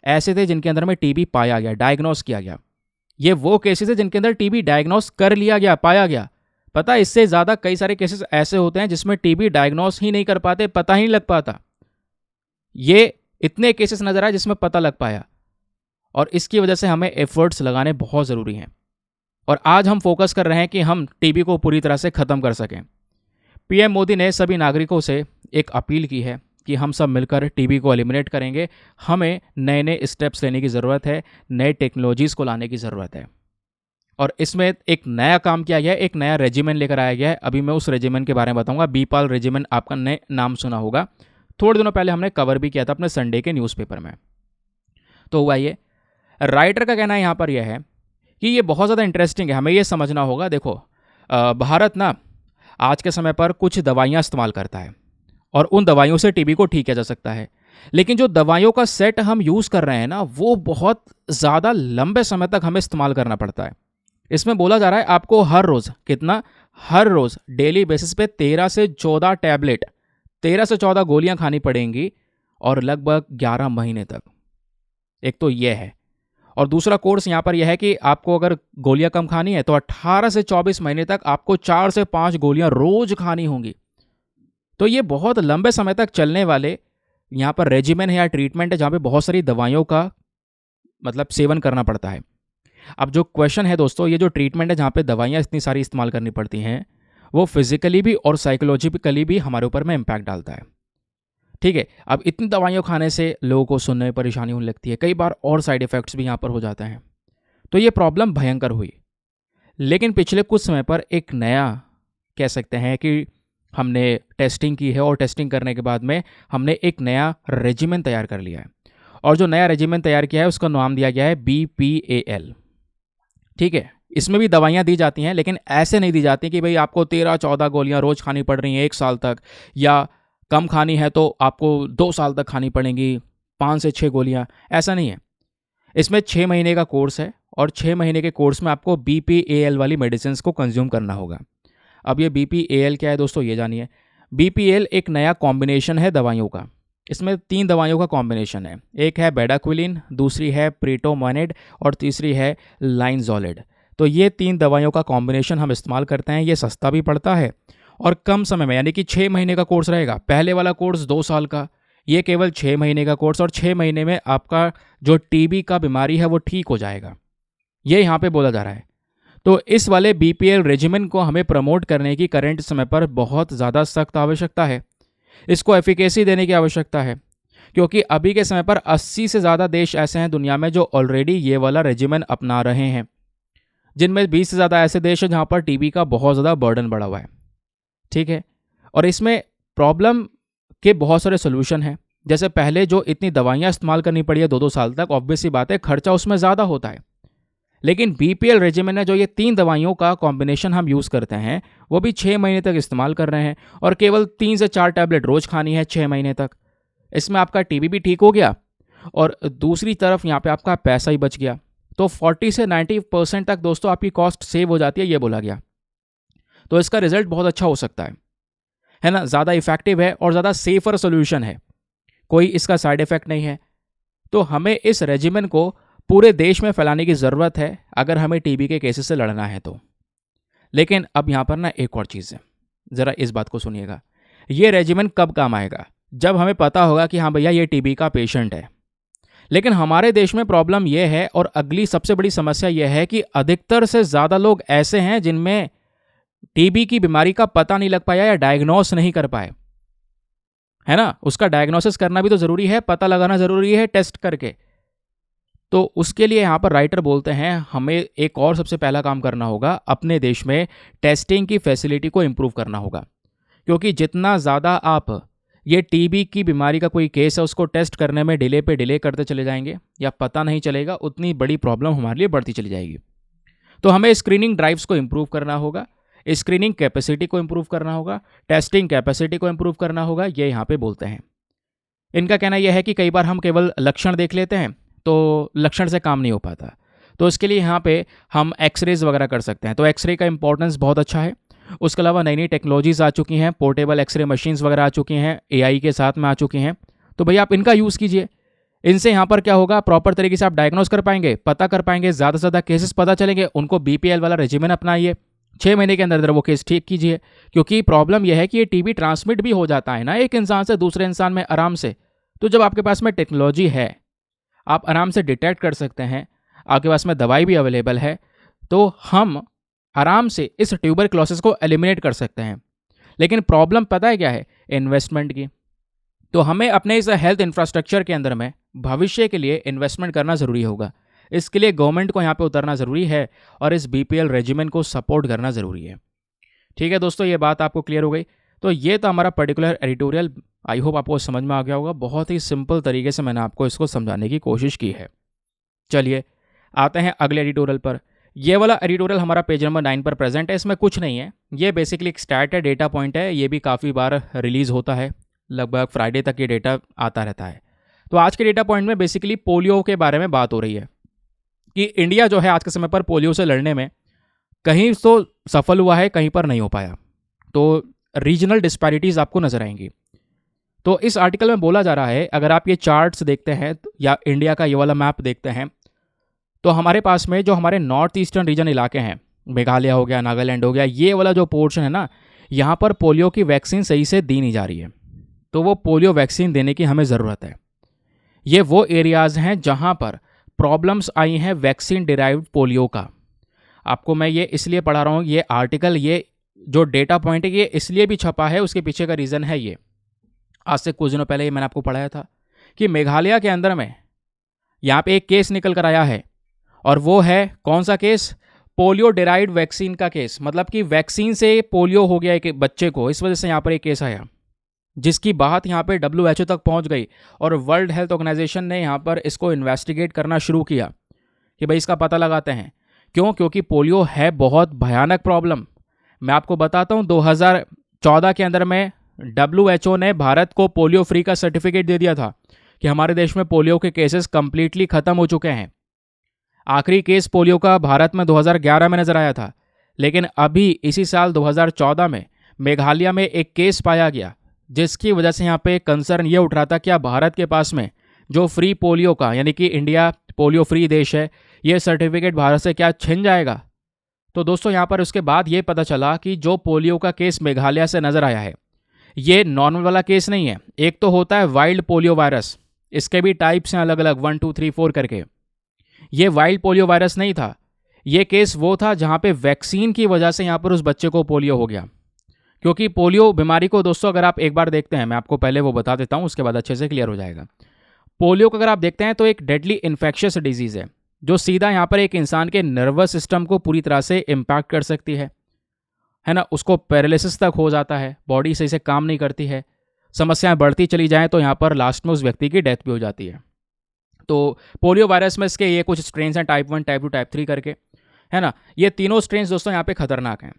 ऐसे थे जिनके अंदर में टीबी पाया गया, डायग्नोस किया गया। ये वो केसेस है जिनके अंदर टीबी डायग्नोस कर लिया गया, पाया गया। पता इससे ज़्यादा कई सारे केसेस ऐसे होते हैं जिसमें टीबी डायग्नोस ही नहीं कर पाते, पता ही नहीं लग पाता। ये इतने केसेस नजर आए जिसमें पता लग पाया और इसकी वजह से हमें एफर्ट्स लगाने बहुत ज़रूरी हैं। और आज हम फोकस कर रहे हैं कि हम टीबी को पूरी तरह से ख़त्म कर सकें। पीएम मोदी ने सभी नागरिकों से एक अपील की है कि हम सब मिलकर टीबी को एलिमिनेट करेंगे। हमें नए नए स्टेप्स लेने की ज़रूरत है, नए टेक्नोलॉजीज़ को लाने की ज़रूरत है। और इसमें एक नया काम किया गया है, एक नया रेजिमेंट लेकर आया गया है। अभी मैं उस रेजिमेंट के बारे में बताऊंगा। बीपाल रेजिमेंट, आपका नए नाम सुना होगा, थोड़े दिनों पहले हमने कवर भी किया था अपने संडे के न्यूज़पेपर में। तो हुआ ये, राइटर का कहना यहाँ पर यह है कि ये बहुत ज़्यादा इंटरेस्टिंग है। हमें ये समझना होगा, देखो भारत ना आज के समय पर कुछ दवाइयाँ इस्तेमाल करता है और उन दवाइयों से टीबी को ठीक किया जा सकता है। लेकिन जो दवाइयों का सेट हम यूज़ कर रहे हैं ना, वो बहुत ज़्यादा लंबे समय तक हमें इस्तेमाल करना पड़ता है। इसमें बोला जा रहा है आपको हर रोज़ कितना, हर रोज़ डेली बेसिस पे 13 से 14 टैबलेट, 13 से 14 गोलियां खानी पड़ेंगी और लगभग 11 महीने तक। एक तो यह है। और दूसरा कोर्स यहाँ पर यह है कि आपको अगर गोलियां कम खानी है तो 18 से 24 महीने तक आपको 4 से 5 गोलियां रोज खानी होंगी। तो ये बहुत लंबे समय तक चलने वाले यहाँ पर रेजिमेंट है या ट्रीटमेंट है, जहाँ पे बहुत सारी दवाइयों का मतलब सेवन करना पड़ता है। अब जो क्वेश्चन है दोस्तों, ये जो ट्रीटमेंट है जहाँ पे दवाइयाँ इतनी सारी इस्तेमाल करनी पड़ती हैं, वो फिजिकली भी और साइकोलॉजिकली भी हमारे ऊपर में इम्पैक्ट डालता है। ठीक है, अब इतनी दवाइयाँ खाने से लोगों को सुनने में परेशानी होने लगती है, कई बार और साइड इफ़ेक्ट्स भी यहाँ पर हो जाते हैं। तो ये प्रॉब्लम भयंकर हुई। लेकिन पिछले कुछ समय पर एक नया, कह सकते हैं कि हमने टेस्टिंग की है और टेस्टिंग करने के बाद में हमने एक नया रेजिमेंट तैयार कर लिया है। और जो नया रेजिमेंट तैयार किया है उसका नाम दिया गया है BPAL। ठीक है, इसमें भी दवाइयाँ दी जाती हैं, लेकिन ऐसे नहीं दी जाती कि भाई आपको 13-14 गोलियाँ रोज़ खानी पड़ रही हैं 1 साल तक, या कम खानी है तो आपको 2 साल तक खानी पड़ेंगी 5 से 6 गोलियाँ। ऐसा नहीं है। इसमें 6 महीने का कोर्स है और 6 महीने के कोर्स में आपको BPAL वाली मेडिसिन को कंज्यूम करना होगा। अब ये BPAL क्या है दोस्तों, ये जानिए। BPAL एक नया कॉम्बिनेशन है दवाइयों का। इसमें 3 दवाइयों का कॉम्बिनेशन है। एक है बेडाक्विलिन, दूसरी है प्रीटोमोनेड और तीसरी है लाइनजोलिड। तो ये 3 दवाइयों का कॉम्बिनेशन हम इस्तेमाल करते हैं। ये सस्ता भी पड़ता है और कम समय में, यानी कि 6 महीने का कोर्स रहेगा। पहले वाला कोर्स 2 साल का, ये केवल 6 महीने का कोर्स, और 6 महीने में आपका जो टीबी का बीमारी है वो ठीक हो जाएगा। ये यहाँ पे बोला जा रहा है। तो इस वाले BPAL रेजिमेंट को हमें प्रमोट करने की करंट समय पर बहुत ज़्यादा सख्त आवश्यकता है। इसको एफिकेसी देने की आवश्यकता है, क्योंकि अभी के समय पर 80 से ज़्यादा देश ऐसे हैं दुनिया में जो ऑलरेडी ये वाला रेजिमेंट अपना रहे हैं, जिनमें 20 से ज़्यादा ऐसे देश हैं जहाँ पर टीबी का बहुत ज़्यादा बर्डन बढ़ा हुआ है। ठीक है, और इसमें प्रॉब्लम के बहुत सारे सोल्यूशन हैं। जैसे पहले जो इतनी दवाइयाँ इस्तेमाल करनी पड़ी है 2-2 साल तक, ऑब्वियस सी बात है खर्चा उसमें ज़्यादा होता है। लेकिन BPAL रेजिमेंट में जो ये 3 दवाइयों का कॉम्बिनेशन हम यूज़ करते हैं, वो भी 6 महीने तक इस्तेमाल कर रहे हैं और केवल 3 से 4 टैबलेट रोज़ खानी है 6 महीने तक। इसमें आपका टीबी भी ठीक हो गया और दूसरी तरफ यहाँ पे आपका पैसा ही बच गया। तो 40 से 90% तक दोस्तों आपकी कॉस्ट सेव हो जाती है, ये बोला गया। तो इसका रिजल्ट बहुत अच्छा हो सकता है ना। ज़्यादा इफेक्टिव है और ज़्यादा सेफर सोल्यूशन है, कोई इसका साइड इफेक्ट नहीं है। तो हमें इस रेजिमेंट को पूरे देश में फैलाने की ज़रूरत है अगर हमें टीबी के केसेस से लड़ना है तो। लेकिन अब यहाँ पर ना एक और चीज़ है, ज़रा इस बात को सुनिएगा। ये रेजिमेंट कब काम आएगा? जब हमें पता होगा कि हाँ भैया ये टीबी का पेशेंट है। लेकिन हमारे देश में प्रॉब्लम यह है, और अगली सबसे बड़ी समस्या यह है कि अधिकतर से ज़्यादा लोग ऐसे हैं जिनमें टीबी की बीमारी का पता नहीं लग पाया या डायग्नोस नहीं कर पाए, है ना। उसका डायग्नोसिस करना भी तो ज़रूरी है, पता लगाना ज़रूरी है टेस्ट करके। तो उसके लिए यहाँ पर राइटर बोलते हैं हमें एक और सबसे पहला काम करना होगा, अपने देश में टेस्टिंग की फैसिलिटी को इम्प्रूव करना होगा। क्योंकि जितना ज़्यादा आप ये टीबी की बीमारी का कोई केस है उसको टेस्ट करने में डिले पे डिले करते चले जाएंगे या पता नहीं चलेगा, उतनी बड़ी प्रॉब्लम हमारे लिए बढ़ती चली जाएगी। तो हमें स्क्रीनिंग ड्राइव्स को इम्प्रूव करना होगा, स्क्रीनिंग कैपेसिटी को इम्प्रूव करना होगा, टेस्टिंग कैपेसिटी को इम्प्रूव करना होगा, ये यहाँ पे बोलते हैं। इनका कहना यह है कि कई बार हम केवल लक्षण देख लेते हैं तो लक्षण से काम नहीं हो पाता। तो इसके लिए यहाँ पे हम एक्सरेज वगैरह कर सकते हैं। तो एक्सरे का इंपॉर्टेंस बहुत अच्छा है। उसके अलावा नई नई टेक्नोलॉजीज़ आ चुकी हैं, पोर्टेबल एक्सरे मशीन्स वगैरह आ चुकी हैं, AI के साथ में आ चुकी हैं। तो भैया आप इनका यूज़ कीजिए। इनसे यहाँ पर क्या होगा, प्रॉपर तरीके से आप डायग्नोस कर पाएंगे, पता कर पाएंगे, ज़्यादा से ज़्यादा केसेस पता चलेंगे। उनको BPAL वाला रेजिमेंट अपनाइए, 6 महीने के अंदर अंदर वो केस ठीक कीजिए। क्योंकि प्रॉब्लम यह है कि ये टीबी ट्रांसमिट भी हो जाता है ना एक इंसान से दूसरे इंसान में आराम से। तो जब आपके पास में टेक्नोलॉजी है, आप आराम से डिटेक्ट कर सकते हैं, आपके पास में दवाई भी अवेलेबल है, तो हम आराम से इस ट्यूबरक्लोसिस को एलिमिनेट कर सकते हैं। लेकिन प्रॉब्लम पता है क्या है? इन्वेस्टमेंट की। तो हमें अपने इस हेल्थ इंफ्रास्ट्रक्चर के अंदर में भविष्य के लिए इन्वेस्टमेंट करना ज़रूरी होगा। इसके लिए गवर्नमेंट को यहाँ पे उतरना ज़रूरी है और इस बीपीएल रेजिमेंट को सपोर्ट करना ज़रूरी है। ठीक है दोस्तों, ये बात आपको क्लियर हो गई। तो ये था हमारा पर्टिकुलर एडिटोरियल। आई होप आपको समझ में आ गया होगा। बहुत ही सिंपल तरीके से मैंने आपको इसको समझाने की कोशिश की है। चलिए आते हैं अगले एडिटोरियल पर। ये वाला एडिटोरियल हमारा पेज नंबर 9 पर प्रेजेंट है। इसमें कुछ नहीं है, ये बेसिकली एक स्टैट है, डेटा पॉइंट है। ये भी काफ़ी बार रिलीज़ होता है, लगभग फ्राइडे तक ये डेटा आता रहता है। तो आज के डेटा पॉइंट में बेसिकली पोलियो के बारे में बात हो रही है कि इंडिया जो है आज के समय पर पोलियो से लड़ने में कहीं तो सफल हुआ है, कहीं पर नहीं हो पाया। तो रीजनल डिस्पैरिटीज़ आपको नजर आएंगी। तो इस आर्टिकल में बोला जा रहा है, अगर आप ये चार्ट्स देखते हैं या इंडिया का ये वाला मैप देखते हैं, तो हमारे पास में जो हमारे नॉर्थ ईस्टर्न रीजन इलाके हैं, मेघालय हो गया, नागालैंड हो गया, ये वाला जो पोर्शन है ना, यहाँ पर पोलियो की वैक्सीन सही से दी नहीं जा रही है। तो वो पोलियो वैक्सीन देने की हमें ज़रूरत है। ये वो एरियाज़ हैं जहाँ पर प्रॉब्लम्स आई हैं वैक्सीन डिराइव्ड पोलियो का। आपको मैं ये इसलिए पढ़ा रहा हूँ, ये आर्टिकल, ये जो डेटा पॉइंट है, ये इसलिए भी छपा है, उसके पीछे का रीज़न है ये। आज से कुछ दिनों पहले ये मैंने आपको पढ़ाया था कि मेघालय के अंदर में यहाँ पे एक केस निकल कर आया है, और वो है कौन सा केस? पोलियो डिराइव्ड वैक्सीन का केस। मतलब कि वैक्सीन से पोलियो हो गया एक बच्चे को, इस वजह से यहाँ पर एक केस आया, जिसकी बात यहाँ पे WHO तक पहुँच गई और वर्ल्ड हेल्थ ऑर्गेनाइजेशन ने यहाँ पर इसको इन्वेस्टिगेट करना शुरू किया कि भाई इसका पता लगाते हैं। क्यों? क्योंकि पोलियो है बहुत भयानक प्रॉब्लम। मैं आपको बताता हूँ, 2014 के अंदर में WHO ने भारत को पोलियो फ्री का सर्टिफिकेट दे दिया था कि हमारे देश में पोलियो के केसेस कंप्लीटली खत्म हो चुके हैं। आखिरी केस पोलियो का भारत में 2011 में नजर आया था, लेकिन अभी इसी साल 2014 में मेघालय में एक केस पाया गया, जिसकी वजह से यहाँ पे कंसर्न ये उठ रहा था क्या भारत के पास में जो फ्री पोलियो का, यानी कि इंडिया पोलियो फ्री देश है, ये सर्टिफिकेट भारत से क्या छिन जाएगा। तो दोस्तों यहाँ पर उसके बाद ये पता चला कि जो पोलियो का केस मेघालय से नज़र आया है, ये नॉर्मल वाला केस नहीं है। एक तो होता है वाइल्ड पोलियो वायरस, इसके भी टाइप्स हैं अलग अलग, 1 2 3 4 करके। ये वाइल्ड पोलियो वायरस नहीं था, ये केस वो था जहाँ पे वैक्सीन की वजह से यहाँ पर उस बच्चे को पोलियो हो गया। क्योंकि पोलियो बीमारी को दोस्तों अगर आप एक बार देखते हैं, मैं आपको पहले वो बता देता हूँ, उसके बाद अच्छे से क्लियर हो जाएगा। पोलियो को अगर आप देखते हैं तो एक डेडली इन्फेक्शियस डिजीज़ है, जो सीधा यहाँ पर एक इंसान के नर्वस सिस्टम को पूरी तरह से इम्पैक्ट कर सकती है ना। उसको पैरालिसिस तक हो जाता है, बॉडी सही से काम नहीं करती है, समस्याएं बढ़ती चली जाएं तो यहाँ पर लास्ट में उस व्यक्ति की डेथ भी हो जाती है। तो पोलियो वायरस में इसके ये कुछ स्ट्रेन्स हैं, टाइप 1, टाइप 2, टाइप 3 करके, है ना। ये तीनों स्ट्रेन्स दोस्तों यहाँ पे खतरनाक हैं।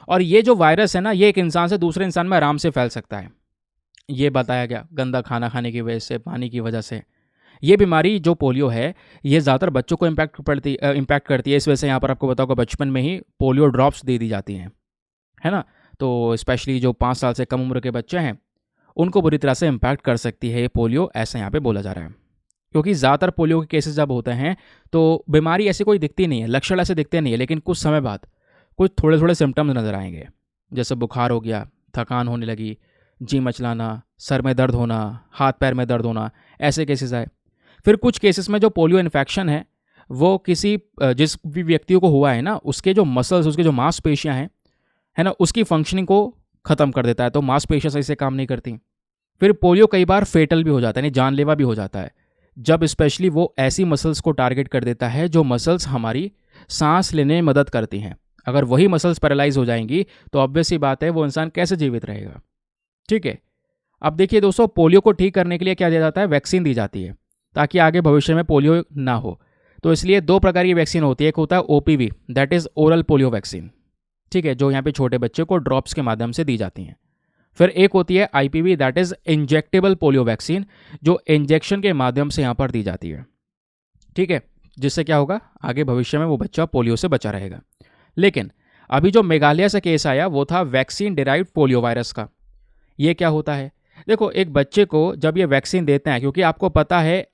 और ये जो वायरस है ना, ये एक इंसान से दूसरे इंसान में आराम से फैल सकता है। ये बताया गया गंदा खाना खाने की वजह से, पानी की वजह से। ये बीमारी जो पोलियो है, ये ज़्यादातर बच्चों को इम्पैक्ट करती है। इस वजह से यहाँ पर आपको बताऊँगा बचपन में ही पोलियो ड्रॉप्स दे दी जाती हैं, है ना। तो स्पेशली जो 5 साल से कम उम्र के बच्चे हैं, उनको बुरी तरह से इम्पैक्ट कर सकती है ये पोलियो, ऐसा यहाँ पे बोला जा रहा है। क्योंकि ज़्यादातर पोलियो के केसेस जब होते हैं तो बीमारी ऐसी कोई दिखती नहीं है, लक्षण ऐसे दिखते नहीं है, लेकिन कुछ समय बाद कुछ थोड़े थोड़े सिम्टम्स नज़र आएंगे, जैसे बुखार हो गया, थकान होने लगी, जी मचलाना, सर में दर्द होना, हाथ पैर में दर्द होना, ऐसे केसेस आए। फिर कुछ केसेस में जो पोलियो इन्फेक्शन है वो किसी जिस भी व्यक्तियों को हुआ है ना, उसके जो मसल्स, उसके जो मांसपेशियाँ हैं, है ना, उसकी फंक्शनिंग को ख़त्म कर देता है। तो मांसपेशियाँ सही से काम नहीं करती। फिर पोलियो कई बार फेटल भी हो जाता है, यानी जानलेवा भी हो जाता है, जब स्पेशली वो ऐसी मसल्स को टारगेट कर देता है जो मसल्स हमारी सांस लेने में मदद करती हैं। अगर वही मसल्स पैरालाइज हो जाएंगी तो ऑब्वियस सी बात है वो इंसान कैसे जीवित रहेगा। ठीक है, अब देखिए दोस्तों, पोलियो को ठीक करने के लिए क्या दिया जाता है? वैक्सीन दी जाती है, ताकि आगे भविष्य में पोलियो ना हो। तो इसलिए 2 प्रकार की वैक्सीन होती है। एक होता है OPV, that is oral polio vaccine, ठीक है, जो यहाँ पे छोटे बच्चे को ड्रॉप्स के माध्यम से दी जाती हैं। फिर एक होती है IPV, that is injectable polio vaccine, जो इंजेक्शन के माध्यम से यहाँ पर दी जाती है। ठीक है, जिससे क्या होगा, आगे भविष्य में वो बच्चा पोलियो से बचा रहेगा। लेकिन अभी जो मेघालय से केस आया वो था वैक्सीन डिराइव्ड पोलियो वायरस का। ये क्या होता है? देखो, एक बच्चे को जब ये वैक्सीन देते हैं, क्योंकि आपको पता है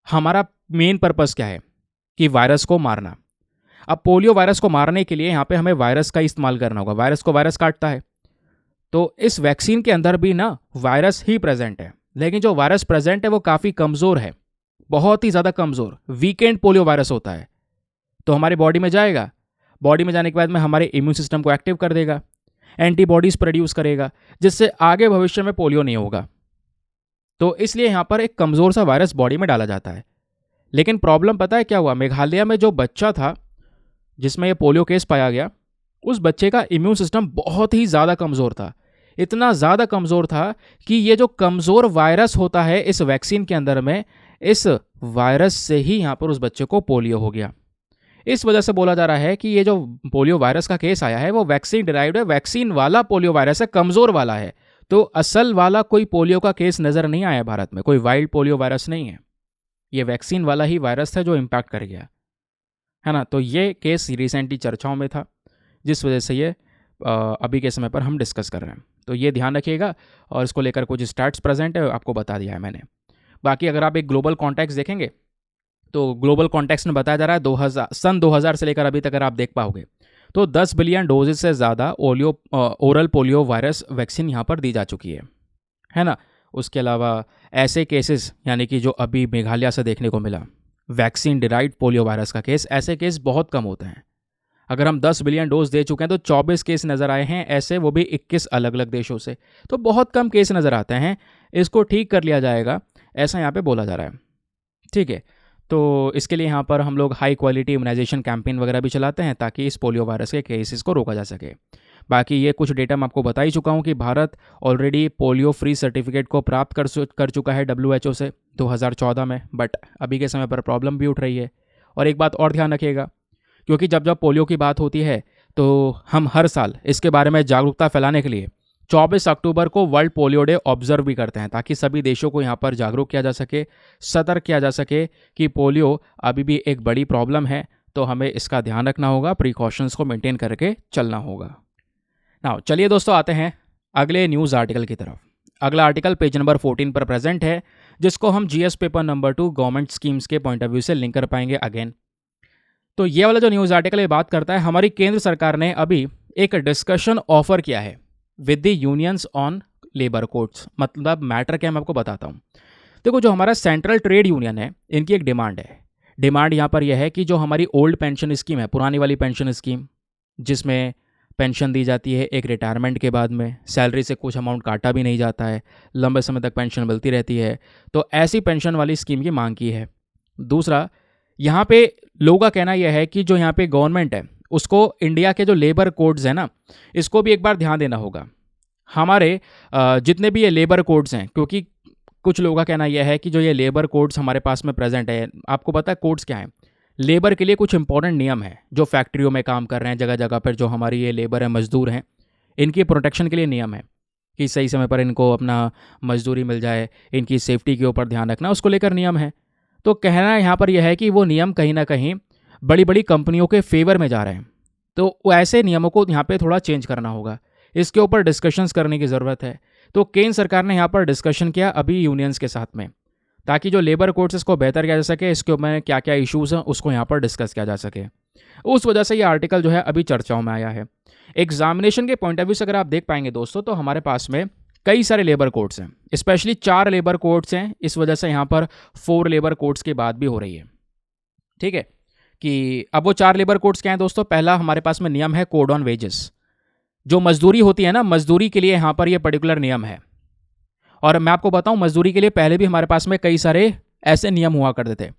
हमारा मेन पर्पस क्या है, कि वायरस को मारना। अब पोलियो वायरस को मारने के लिए यहाँ पे हमें वायरस का इस्तेमाल करना होगा। वायरस को वायरस काटता है, तो इस वैक्सीन के अंदर भी ना वायरस ही प्रेजेंट है, लेकिन जो वायरस प्रेजेंट है वो काफ़ी कमज़ोर है, बहुत ही ज़्यादा कमज़ोर, वीकेंड पोलियो वायरस होता है। तो हमारी बॉडी में जाएगा, बॉडी में जाने के बाद में हमारे इम्यून सिस्टम को एक्टिव कर देगा, एंटीबॉडीज़ प्रोड्यूस करेगा, जिससे आगे भविष्य में पोलियो नहीं होगा। तो इसलिए यहाँ पर एक कमज़ोर सा वायरस बॉडी में डाला जाता है। लेकिन प्रॉब्लम पता है क्या हुआ, मेघालय में जो बच्चा था जिसमें ये पोलियो केस पाया गया, उस बच्चे का इम्यून सिस्टम बहुत ही ज़्यादा कमज़ोर था। इतना ज़्यादा कमज़ोर था कि ये जो कमज़ोर वायरस होता है इस वैक्सीन के अंदर में, इस वायरस से ही यहाँ पर उस बच्चे को पोलियो हो गया। इस वजह से बोला जा रहा है कि ये जो पोलियो वायरस का केस आया है वो वैक्सीन डिराइव्ड है, वैक्सीन वाला पोलियो वायरस है, कमज़ोर वाला है। तो असल वाला कोई पोलियो का केस नज़र नहीं आया भारत में, कोई वाइल्ड पोलियो वायरस नहीं है। ये वैक्सीन वाला ही वायरस है जो इम्पैक्ट कर गया है ना। तो ये केस रिसेंटली चर्चाओं में था, जिस वजह से ये अभी के समय पर हम डिस्कस कर रहे हैं। तो ये ध्यान रखिएगा, और इसको लेकर कुछ स्टैट्स प्रेजेंट है, आपको बता दिया है मैंने। बाकी अगर आप एक ग्लोबल कॉन्टेक्स्ट देखेंगे तो ग्लोबल कॉन्टेक्स्ट में बताया जा रहा है सन 2000 से लेकर अभी तक अगर आप देख पाओगे तो 10 बिलियन डोजेज से ज़्यादा ओरल पोलियो वायरस वैक्सीन यहाँ पर दी जा चुकी है ना। उसके अलावा ऐसे केसेस, यानी कि जो अभी मेघालय से देखने को मिला वैक्सीन डिराइव्ड पोलियो वायरस का केस, ऐसे केस बहुत कम होते हैं। अगर हम 10 बिलियन डोज दे चुके हैं तो 24 केस नज़र आए हैं ऐसे, वो भी 21 अलग अलग देशों से। तो बहुत कम केस नज़र आते हैं, इसको ठीक कर लिया जाएगा, ऐसा यहाँ पे बोला जा रहा है। ठीक है, तो इसके लिए यहाँ पर हम लोग हाई क्वालिटी इम्यूनाइजेशन कैंपेन वगैरह भी चलाते हैं ताकि इस पोलियो वायरस के केसेस को रोका जा सके। बाकी ये कुछ डेटा मैं आपको बता ही चुका हूँ कि Bharat already polio free certificate को प्राप्त कर चुका है WHO से 2014 में, बट अभी के समय पर प्रॉब्लम भी उठ रही है। और एक बात और ध्यान रखिएगा, क्योंकि जब जब पोलियो की बात होती है तो हम हर साल इसके बारे में जागरूकता फैलाने के लिए 24 अक्टूबर को वर्ल्ड पोलियो डे ऑब्जर्व भी करते हैं, ताकि सभी देशों को यहाँ पर जागरूक किया जा सके, सतर्क किया जा सके कि पोलियो अभी भी एक बड़ी प्रॉब्लम है। तो हमें इसका ध्यान रखना होगा, प्रिकॉशंस को मेंटेन करके चलना होगा। नाउ चलिए दोस्तों, आते हैं अगले न्यूज़ आर्टिकल की तरफ। अगला आर्टिकल पेज नंबर 14 पर प्रेजेंट है, जिसको हम GS paper number 2 government schemes के पॉइंट ऑफ व्यू से लिंक कर पाएंगे अगेन। तो ये वाला जो न्यूज़ आर्टिकल ये बात करता है, हमारी केंद्र सरकार ने अभी एक डिस्कशन ऑफर किया है with the unions on labour codes. मतलब मैटर क्या, मैं आपको बताता हूँ। देखो, जो हमारा सेंट्रल ट्रेड यूनियन है, इनकी एक डिमांड है। डिमांड यहाँ पर यह है कि जो हमारी ओल्ड पेंशन स्कीम है, पुरानी वाली पेंशन स्कीम, जिसमें पेंशन दी जाती है एक रिटायरमेंट के बाद में, सैलरी से कुछ अमाउंट काटा भी नहीं जाता है, लंबे समय तक पेंशन मिलती रहती है, तो ऐसी पेंशन वाली स्कीम की मांग की है। दूसरा, यहाँ पे लोगों का कहना यह है कि जो यहाँ पे गवर्नमेंट है उसको इंडिया के जो लेबर कोड्स हैं ना, इसको भी एक बार ध्यान देना होगा। हमारे जितने भी ये लेबर कोड्स हैं, क्योंकि कुछ लोगों का कहना यह है कि जो ये लेबर कोड्स हमारे पास में प्रेजेंट है, आपको पता है कोड्स क्या हैं? लेबर के लिए कुछ इंपॉर्टेंट नियम है, जो फैक्ट्रियों में काम कर रहे हैं, जगह जगह पर जो हमारी ये लेबर है, मजदूर हैं, इनकी प्रोटेक्शन के लिए नियम है कि सही समय पर इनको अपना मजदूरी मिल जाए, इनकी सेफ्टी के ऊपर ध्यान रखना, उसको लेकर नियम है। तो कहना यहाँ पर यह है कि वो नियम कहीं ना कहीं बड़ी बड़ी कंपनियों के फेवर में जा रहे हैं, तो ऐसे नियमों को यहाँ पे थोड़ा चेंज करना होगा, इसके ऊपर डिस्कशंस करने की ज़रूरत है। तो केंद्र सरकार ने यहाँ पर डिस्कशन किया अभी यूनियंस के साथ में, ताकि जो लेबर कोड्स इसको बेहतर किया जा सके, इसके ऊपर क्या क्या इश्यूज़ हैं उसको यहाँ पर डिस्कस किया जा सके। उस वजह से ये आर्टिकल जो है अभी चर्चाओं में आया है। एग्जामिनेशन के पॉइंट ऑफ व्यू से अगर आप देख पाएंगे दोस्तों, तो हमारे पास में कई सारे लेबर कोड्स हैं, स्पेशली 4 लेबर कोड्स हैं। इस वजह से यहाँ पर 4 लेबर कोड्स की बात भी हो रही है। ठीक है, कि अब वो 4 लेबर कोड्स क्या हैं दोस्तों? पहला हमारे पास में नियम है कोड ऑन वेजेस। जो मजदूरी होती है ना, मजदूरी के लिए यहाँ पर ये पर्टिकुलर नियम है। और मैं आपको बताऊं, मजदूरी के लिए पहले भी हमारे पास में कई सारे ऐसे नियम हुआ करते थे।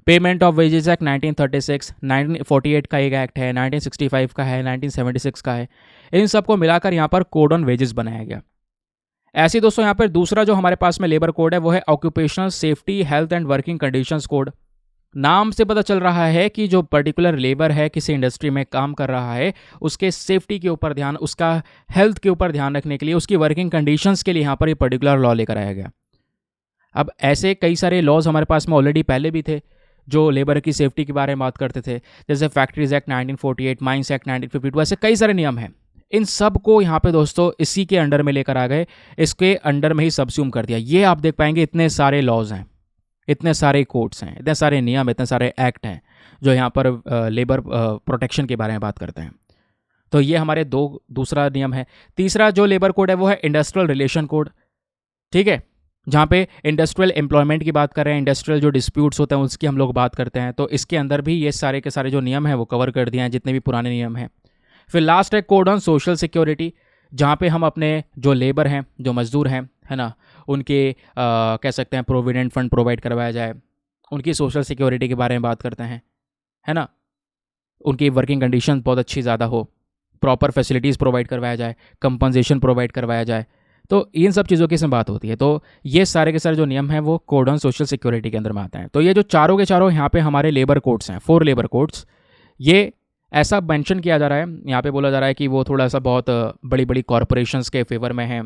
पेमेंट ऑफ वेजेस एक्ट 1936, 1948 का एक एक्ट है, 1965 का है, 1976 का है। इन सबको मिलाकर यहाँ पर कोड ऑन वेजेस बनाया गया। ऐसे दोस्तों यहाँ पर दूसरा जो हमारे पास में लेबर कोड है वो है occupational safety health and working conditions code. नाम से पता चल रहा है कि जो पर्टिकुलर लेबर है, किसी इंडस्ट्री में काम कर रहा है, उसके सेफ्टी के ऊपर ध्यान, उसका हेल्थ के ऊपर ध्यान रखने के लिए, उसकी वर्किंग कंडीशंस के लिए यहाँ पर ये पर्टिकुलर लॉ लेकर आया गया। अब ऐसे कई सारे लॉज हमारे पास में ऑलरेडी पहले भी थे जो लेबर की सेफ्टी के बारे में बात करते थे, जैसे फैक्ट्रीज एक्ट 1948, माइंस एक्ट 1952, ऐसे कई सारे नियम हैं। इन सब को यहाँ पे दोस्तों इसी के अंडर में लेकर आ गए, इसके अंडर में ही सबस्यूम कर दिया। ये आप देख पाएंगे इतने सारे लॉज हैं, इतने सारे कोड्स हैं, इतने सारे नियम, इतने सारे एक्ट हैं जो यहाँ पर लेबर प्रोटेक्शन के बारे में बात करते हैं। तो ये हमारे दूसरा नियम है। तीसरा जो लेबर कोड है वो है इंडस्ट्रियल रिलेशन कोड। ठीक है, जहाँ पे इंडस्ट्रियल एम्प्लॉयमेंट की बात कर रहे हैं, इंडस्ट्रियल जो डिस्प्यूट्स होते हैं उसकी हम लोग बात करते हैं, तो इसके अंदर भी ये सारे के सारे जो नियम हैं वो कवर कर दिए हैं, जितने भी पुराने नियम हैं। फिर लास्ट है कोड ऑन सोशल सिक्योरिटी, जहाँ पे हम अपने जो लेबर हैं, जो मजदूर हैं, है ना, उनके कह सकते हैं प्रोविडेंट फंड प्रोवाइड करवाया जाए, उनकी सोशल सिक्योरिटी के बारे में बात करते हैं, है ना, उनकी वर्किंग कंडीशन बहुत अच्छी ज़्यादा हो, प्रॉपर फैसिलिटीज़ प्रोवाइड करवाया जाए, कंपनसेशन प्रोवाइड करवाया जाए। तो इन सब चीज़ों की इसमें बात होती है। तो ये सारे के सारे जो नियम हैं वो कोड ऑन सोशल सिक्योरिटी के अंदर में आते हैं। तो ये जो चारों के चारों यहाँ पे हमारे लेबर कोड्स हैं, 4 लेबर कोड्स, ये ऐसा मेंशन किया जा रहा है, यहाँ पे बोला जा रहा है कि वो थोड़ा सा बहुत बड़ी बड़ी कॉरपोरेशंस के फेवर में है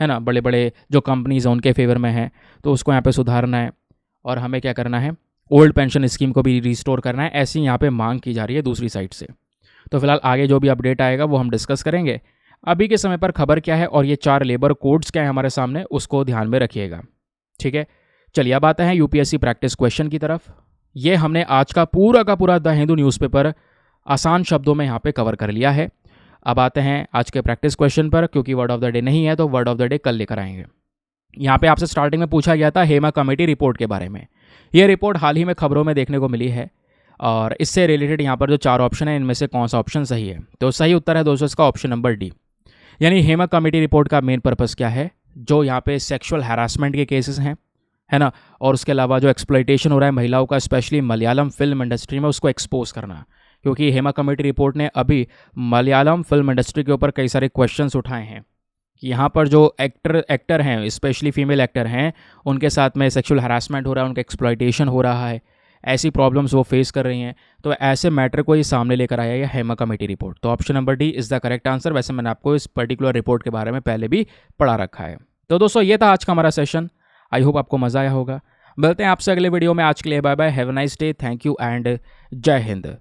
ना, बड़े बड़े जो कंपनीज हैं उनके फेवर में है, तो उसको यहाँ पे सुधारना है और हमें क्या करना है, ओल्ड पेंशन स्कीम को भी रिस्टोर करना है, ऐसी यहाँ पे मांग की जा रही है दूसरी साइड से। तो फिलहाल आगे जो भी अपडेट आएगा वो हम डिस्कस करेंगे। अभी के समय पर खबर क्या है और ये 4 लेबर कोड्स क्या है हमारे सामने, उसको ध्यान में रखिएगा। ठीक है, चलिए अब आते हैं यूपीएससी प्रैक्टिस क्वेश्चन की तरफ। ये हमने आज का पूरा द हिंदू न्यूज़पेपर आसान शब्दों में यहाँ पे कवर कर लिया है। अब आते हैं आज के प्रैक्टिस क्वेश्चन पर, क्योंकि वर्ड ऑफ द डे नहीं है तो वर्ड ऑफ द डे कल लेकर आएंगे। यहाँ पे आपसे स्टार्टिंग में पूछा गया था हेमा कमेटी रिपोर्ट के बारे में। ये रिपोर्ट हाल ही में खबरों में देखने को मिली है और इससे रिलेटेड यहाँ पर जो 4 ऑप्शन है इनमें से कौन सा ऑप्शन सही है, तो सही उत्तर है दोस्तों इसका ऑप्शन नंबर डी। यानी हेमा कमेटी रिपोर्ट का मेन पर्पस क्या है, जो यहाँ पे सेक्सुअल हैरासमेंट के केसेस हैं, है ना, और उसके अलावा जो एक्सप्लॉइटेशन हो रहा है महिलाओं का स्पेशली मलयालम फिल्म इंडस्ट्री में, उसको एक्सपोज करना। क्योंकि हेमा कमेटी रिपोर्ट ने अभी मलयालम फिल्म इंडस्ट्री के ऊपर कई सारे क्वेश्चंस उठाए हैं कि यहाँ पर जो एक्टर हैं, स्पेशली फीमेल एक्टर हैं, उनके साथ में सेक्सुअल हैरासमेंट हो रहा है, उनका एक्सप्लॉइटेशन हो रहा है, ऐसी प्रॉब्लम्स वो फेस कर रही हैं। तो ऐसे मैटर को ये सामने लेकर आया है हेमा कमेटी रिपोर्ट। तो option number D is the correct answer. वैसे मैंने आपको इस पर्टिकुलर रिपोर्ट के बारे में पहले भी पढ़ा रखा है। तो दोस्तों ये था आज का हमारा सेशन। आई होप आपको मज़ा आया होगा। मिलते हैं आपसे अगले वीडियो में। आज के लिए bye bye, have a nice day, thank you and जय हिंद।